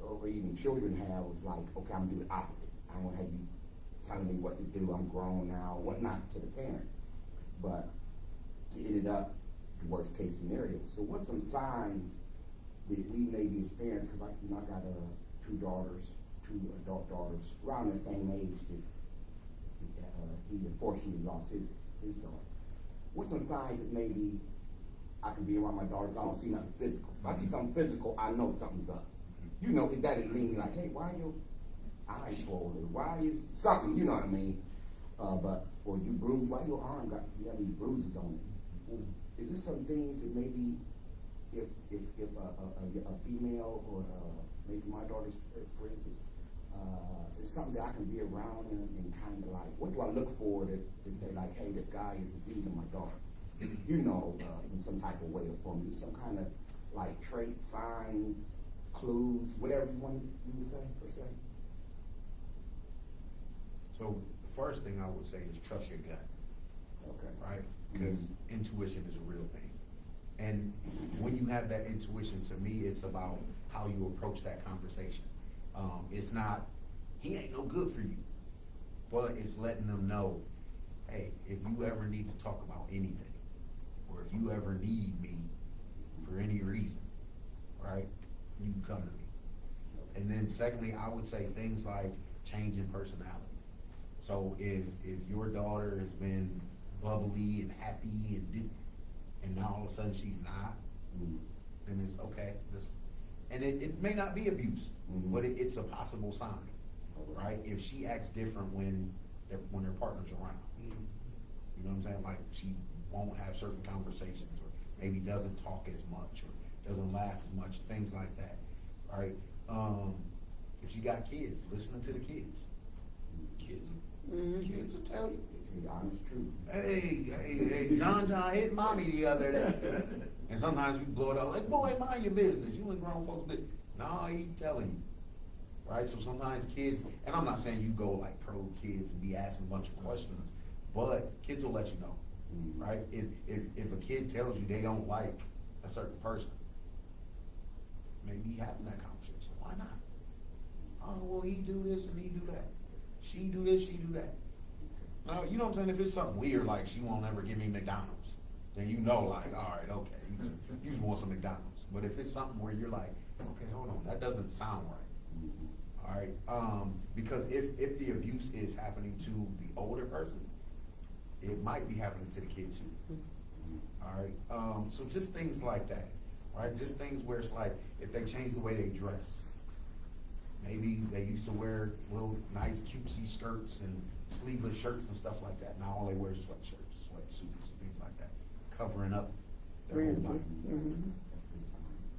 or even children have, of like, okay, I'm gonna do the opposite. I don't want to have you telling me what to do. I'm grown now, whatnot, to the parent. But it ended up the worst case scenario. So what's some signs that we maybe experience? Because I got two adult daughters around the same age that he unfortunately lost his daughter. What's some signs that maybe I can be around my daughters? I don't see nothing physical. If I see something physical, I know something's up. You know, that'd lead me like, hey, why are your eyes swollen? Why is something? You know what I mean? Or you bruised? Why your arm you have these bruises on it? Is this some things that maybe if a female or maybe my daughter's, for instance, it's something that I can be around and kind of like, what do I look for to say like, hey, this guy is abusing my daughter, you know, in some type of way or form? Some kind of like trait, signs, clues, whatever you would say, per se. So the first thing I would say is trust your gut. Okay. Right? Because intuition is a real thing. And when you have that intuition, to me, it's about how you approach that conversation. It's not, he ain't no good for you, but it's letting them know, hey, if you ever need to talk about anything, or if you ever need me for any reason, right, you can come to me. And then secondly, I would say things like changing personality. So if your daughter has been bubbly and happy and now all of a sudden she's not, then it's okay. And it may not be abuse, but it's a possible sign, right? If she acts different when their partner's around, you know what I'm saying? Like she won't have certain conversations, or maybe doesn't talk as much, or doesn't laugh as much, things like that, right? If she got kids, listening to the kids. Kids will tell you. The honest truth. Hey, John hit mommy the other day. And sometimes we blow it up like, boy, mind your business. You ain't grown folks' business. No, he telling you. Right? So sometimes kids, and I'm not saying you go like probe kids and be asking a bunch of questions, but kids will let you know. Right? If a kid tells you they don't like a certain person, maybe having that conversation. Why not? Oh, well, he do this and he do that. She do this, she do that. Now, you know what I'm saying? If it's something weird, like she won't ever give me McDonald's, then you know, like, all right, okay, you just want some McDonald's. But if it's something where you're like, okay, hold on, that doesn't sound right. All right, because if the abuse is happening to the older person, it might be happening to the kid too. All right, so just things like that, right? Just things where it's like, if they change the way they dress, maybe they used to wear little nice cutesy skirts and sleeveless shirts and stuff like that. Now all they wear is sweatshirts, sweatsuits, things like that, covering up their whole body.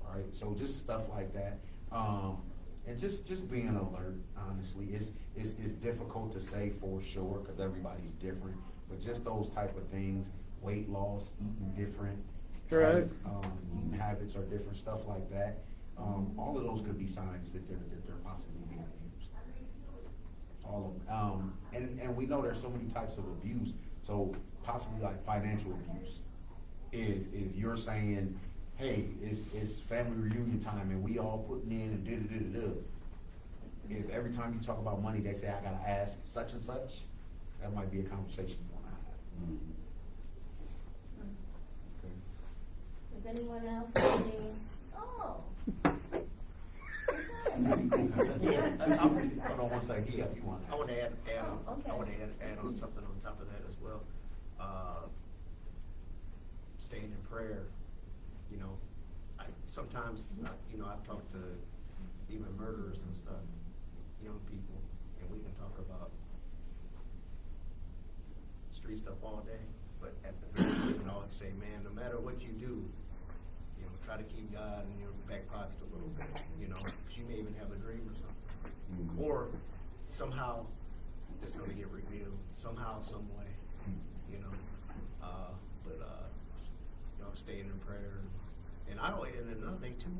All right, so just stuff like that, and just being alert. Honestly, it's difficult to say for sure because everybody's different. But just those type of things, weight loss, eating different, drugs, eating habits are different, stuff like that. All of those could be signs that they're possibly being abused. All of them. And we know there's so many types of abuse. So possibly like financial abuse. If you're saying, hey, it's family reunion time and we all putting in and da-da-da-da-da. If every time you talk about money, they say, I gotta ask such and such, that might be a conversation you wanna have. Does anyone else have any? Oh. Yeah, if you want. I want to add on, Oh, okay. I want to add on something on top of that as well. Staying in prayer, you know, sometimes, you know, I've talked to even murderers and stuff, young people, and we can talk about street stuff all day, but at the very end, you know, I say, man, no matter what you do, you know, try to keep God in your back pocket a little bit, you know, 'cause you may even have a dream or something. Mhm. Or somehow it's going to get revealed, somehow, some way, you know. You know, staying in prayer. And another thing too,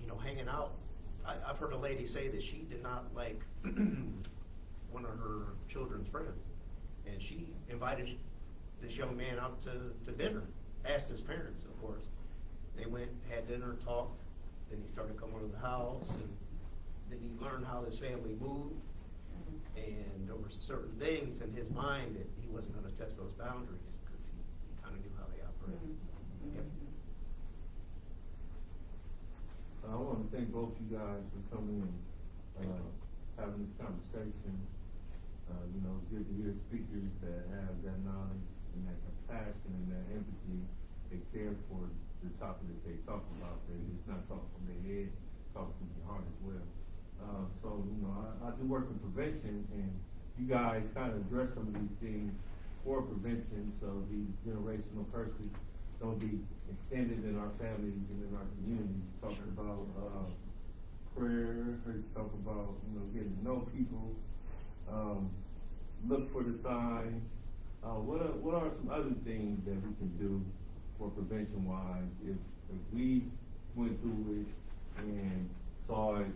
you know, hanging out. I've heard a lady say that she did not like one of her children's friends, and she invited this young man out to dinner. Asked his parents, of course. They went, had dinner, talked. Then he started coming to the house, and then he learned how his family moved. And there were certain things in his mind that he wasn't going to test those boundaries because he kind of knew how they operated. So, yep. I want to thank both you guys for coming and Thanks, man. having this conversation. You know, it's good to hear speakers that have that knowledge and that compassion and that empathy. They care for the topic that they talk about. They just not talk from their head, talk from their heart as well. So, you know, I do work in prevention, and you guys kind of address some of these things for prevention, so these generational curses don't be extended in our families and in our communities. Talking about prayer, talk about, you know, getting to know people, look for the signs. What are some other things that we can do for prevention wise if we went through it and saw it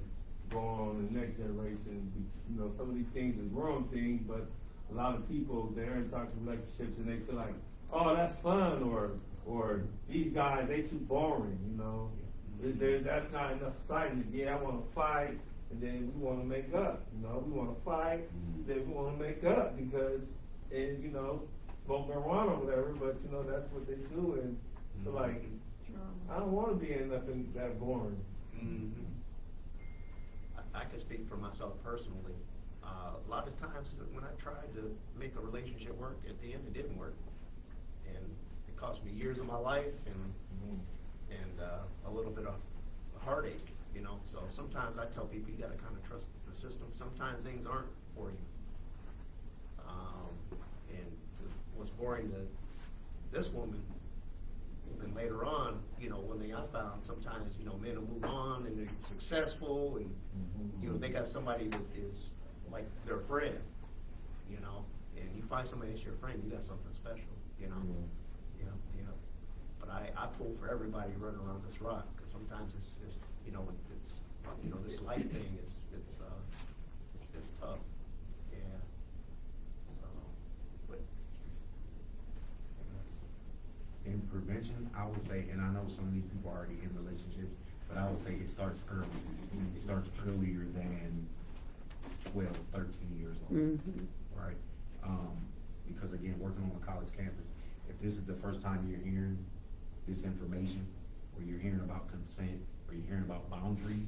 go on in the next generation? You know, some of these things is wrong things, but a lot of people, they're in toxic relationships and they feel like, oh, that's fun, or these guys, they too boring, you know. That's not enough excitement. Yeah, I want to fight, and then we want to make up, you know. We want to fight, then we want to make up because, and you know, smoke marijuana or whatever, but you know, that's what they do, and so like, I don't want to be in nothing that boring. Mm-hmm. I can speak for myself personally. A lot of times when I tried to make a relationship work, at the end it didn't work, and it cost me years of my life and a little bit of heartache, you know. So sometimes I tell people you got to kind of trust the system. Sometimes things aren't for you. And what's boring to this woman, and later on, you know, one thing I found, sometimes, you know, men will move on and they're successful and, you know, they got somebody that is like their friend, you know, and you find somebody that's your friend, you got something special, you know. But I pull for everybody running around this rock, because sometimes it's, you know, it's, you know, this life thing is, it's tough, yeah. So, but, that's, In prevention, I would say, and I know some of these people are already in relationships, but I would say it starts early. It starts earlier than 12, 13 years old, right? Because again, working on a college campus, if this is the first time you're hearing this information, or you're hearing about consent, or you're hearing about boundaries,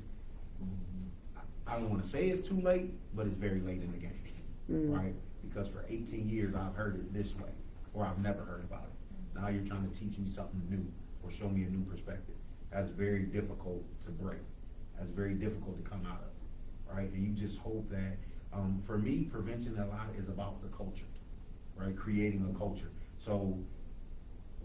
I don't want to say it's too late, but it's very late in the game, right? Because for 18 years I've heard it this way, or I've never heard about it. Now you're trying to teach me something new or show me a new perspective. That's very difficult to break. That's very difficult to come out of, right? And you just hope that, for me, prevention a lot is about the culture, right? Creating a culture. So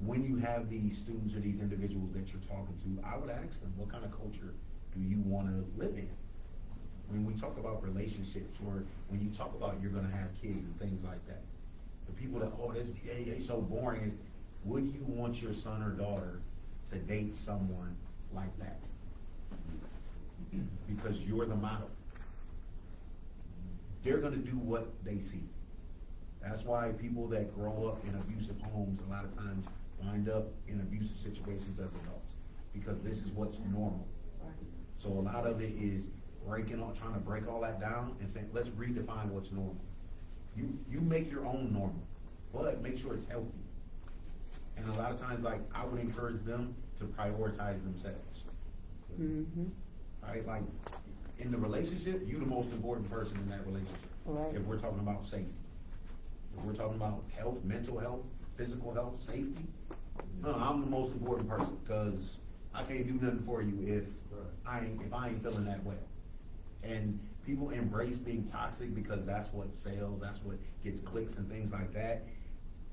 when you have these students or these individuals that you're talking to, I would ask them, what kind of culture do you want to live in? When we talk about relationships, or when you talk about you're going to have kids and things like that, the people that, oh, it's so boring. Would you want your son or daughter to date someone like that? Because you're the model. They're going to do what they see. That's why people that grow up in abusive homes a lot of times wind up in abusive situations as adults, because this is what's normal. So a lot of it is trying to break all that down and saying, let's redefine what's normal. You make your own normal, but make sure it's healthy. And a lot of times, like, I would encourage them to prioritize themselves. Right? Like, in the relationship, you the most important person in that relationship. Right. If we're talking about safety. If we're talking about health, mental health, physical health, safety, no, I'm the most important person, cause I can't do nothing for you if I ain't feeling that way. And people embrace being toxic because that's what sells, that's what gets clicks and things like that.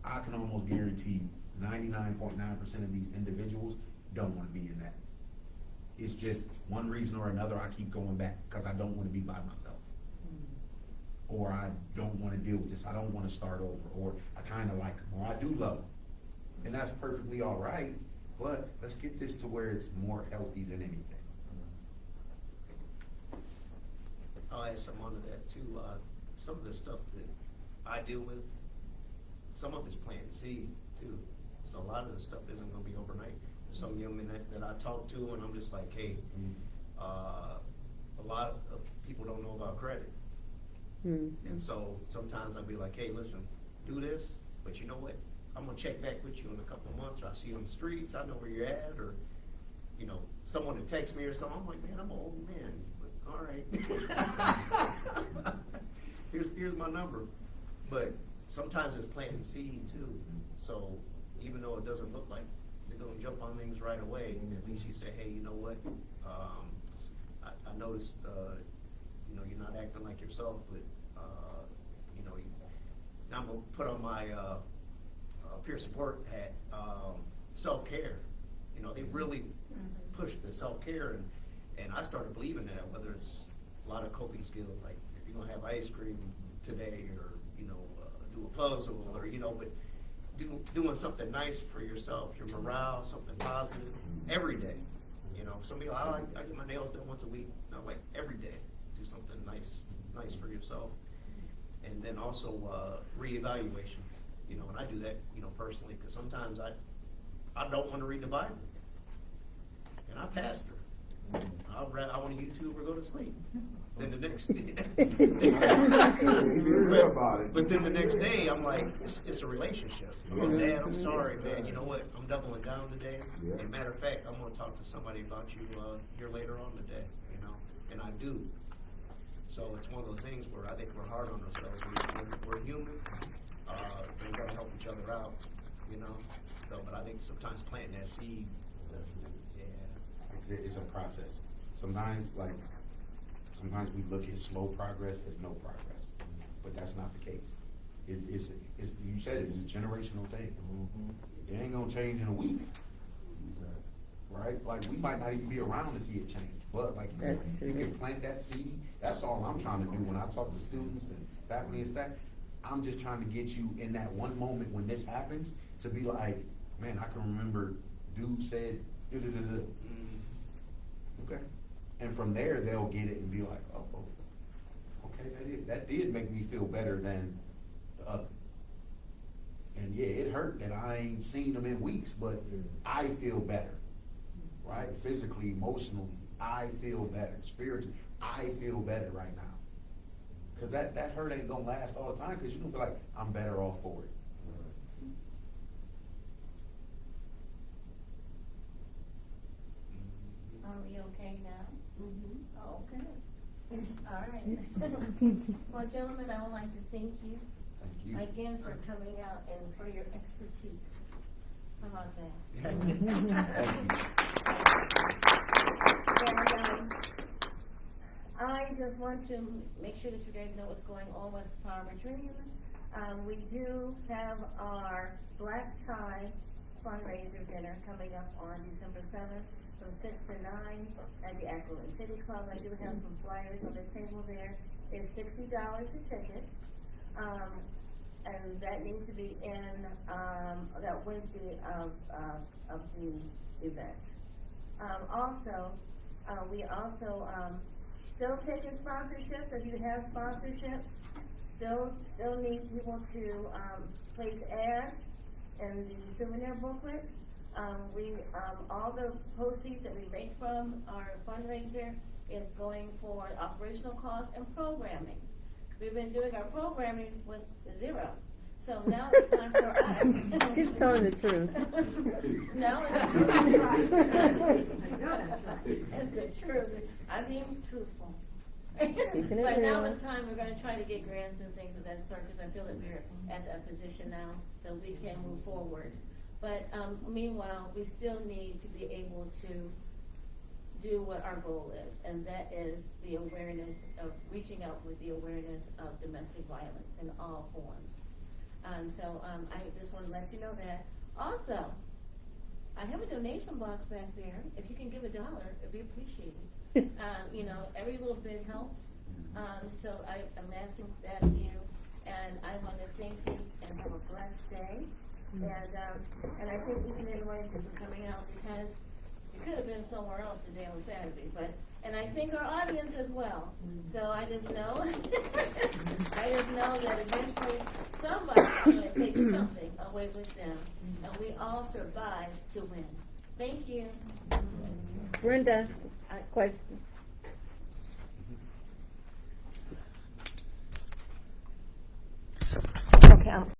I can almost guarantee 99.9% of these individuals don't wanna be in that. It's just one reason or another, I keep going back, cause I don't wanna be by myself. Or I don't wanna deal with this, I don't wanna start over, or I kinda like them, or I do love them. And that's perfectly all right, but let's get this to where it's more healthy than anything. I'll add some onto that too. Some of the stuff that I deal with, some of it's planting seed too. So a lot of the stuff isn't gonna be overnight. There's some young men that I talk to and I'm just like, hey, a lot of people don't know about credit. And so sometimes I'll be like, hey, listen, do this, but you know what? I'm gonna check back with you in a couple of months, or I see you on the streets, I know where you're at, or, you know, someone to text me or something. I'm like, man, I'm an old man, but all right. Here's my number. But sometimes it's planting seed too. So even though it doesn't look like they're gonna jump on things right away, at least you say, hey, you know what? I noticed, you know, you're not acting like yourself, but, you know, now I'm gonna put on my peer support hat, self-care. You know, they really push the self-care, and I started believing that, whether it's a lot of coping skills, like if you're gonna have ice cream today, or, you know, do a puzzle, or, you know, but doing something nice for yourself, your morale, something positive, every day. You know, some people, I get my nails done once a week. No, like every day, do something nice for yourself. And then also reevaluations. You know, and I do that, you know, personally, because sometimes I don't want to read the Bible, and I pastor. I want to YouTube or go to sleep. Then the next day, but then the next day, I'm like, it's a relationship. Oh, Dad, I'm sorry, man. You know what? I'm doubling down today. Yeah. As a matter of fact, I'm going to talk to somebody about you here later on today. You know, and I do. So it's one of those things where I think we're hard on ourselves. We're human. We got to help each other out. You know. So, but I think sometimes planting that seed. Yeah. It's a process. Sometimes we look at slow progress as no progress, but that's not the case. It's you said it's a generational thing. It ain't gonna change in a week, right? Like, we might not even be around to see it change, but like you said, you can plant that seed. That's all I'm trying to do when I talk to students and faculty and staff. I'm just trying to get you in that one moment when this happens to be like, man, I can remember dude said da-da-da-da. Okay. And from there, they'll get it and be like, oh, okay, that did make me feel better than the other. And yeah, it hurt that I ain't seen them in weeks, but I feel better, right? Physically, emotionally, I feel better. Spiritually, I feel better right now. Because that hurt ain't gonna last all the time, because you're gonna be like, I'm better off for it. Are we okay now? Oh, okay. All right. Well, gentlemen, I would like to thank you Thank you. again for coming out and for your expertise. How about that? And, I just want to make sure that you guys know what's going on with Power of Dreams. We do have our Black Tie fundraiser dinner coming up on December 7th from 6 to 9 at the Acroland City Club. I do have some flyers on the table there. It's $60 a ticket. And that needs to be in that Wednesday of the event. We also still taking sponsorships. If you have sponsorships, still need people to place ads in the souvenir booklet. All the proceeds that we make from our fundraiser is going for operational costs and programming. We've been doing our programming with zero. So now it's time for us. She's telling the truth. Now it's I know that's right. That's the truth. I'm being truthful. Keeping it But now real. it's time, we're gonna try to get grants and things of that sort, because I feel that we're at that position now, that we can move forward. But, meanwhile, we still need to be able to do what our goal is, and that is the awareness of, reaching out with the awareness of domestic violence in all forms. So, I just wanna let you know that. Also, I have a donation box back there. If you can give $1, it'd be appreciated. You know, every little bit helps. So I'm asking that of you, and I want to thank you and have a blessed day. And I thank each and every one of you for coming out, because you could have been somewhere else today on Saturday, and I thank our audience as well. So I just know, that eventually somebody's going to take something away with them, and we all survive to win. Thank you. Brenda, question. Okay,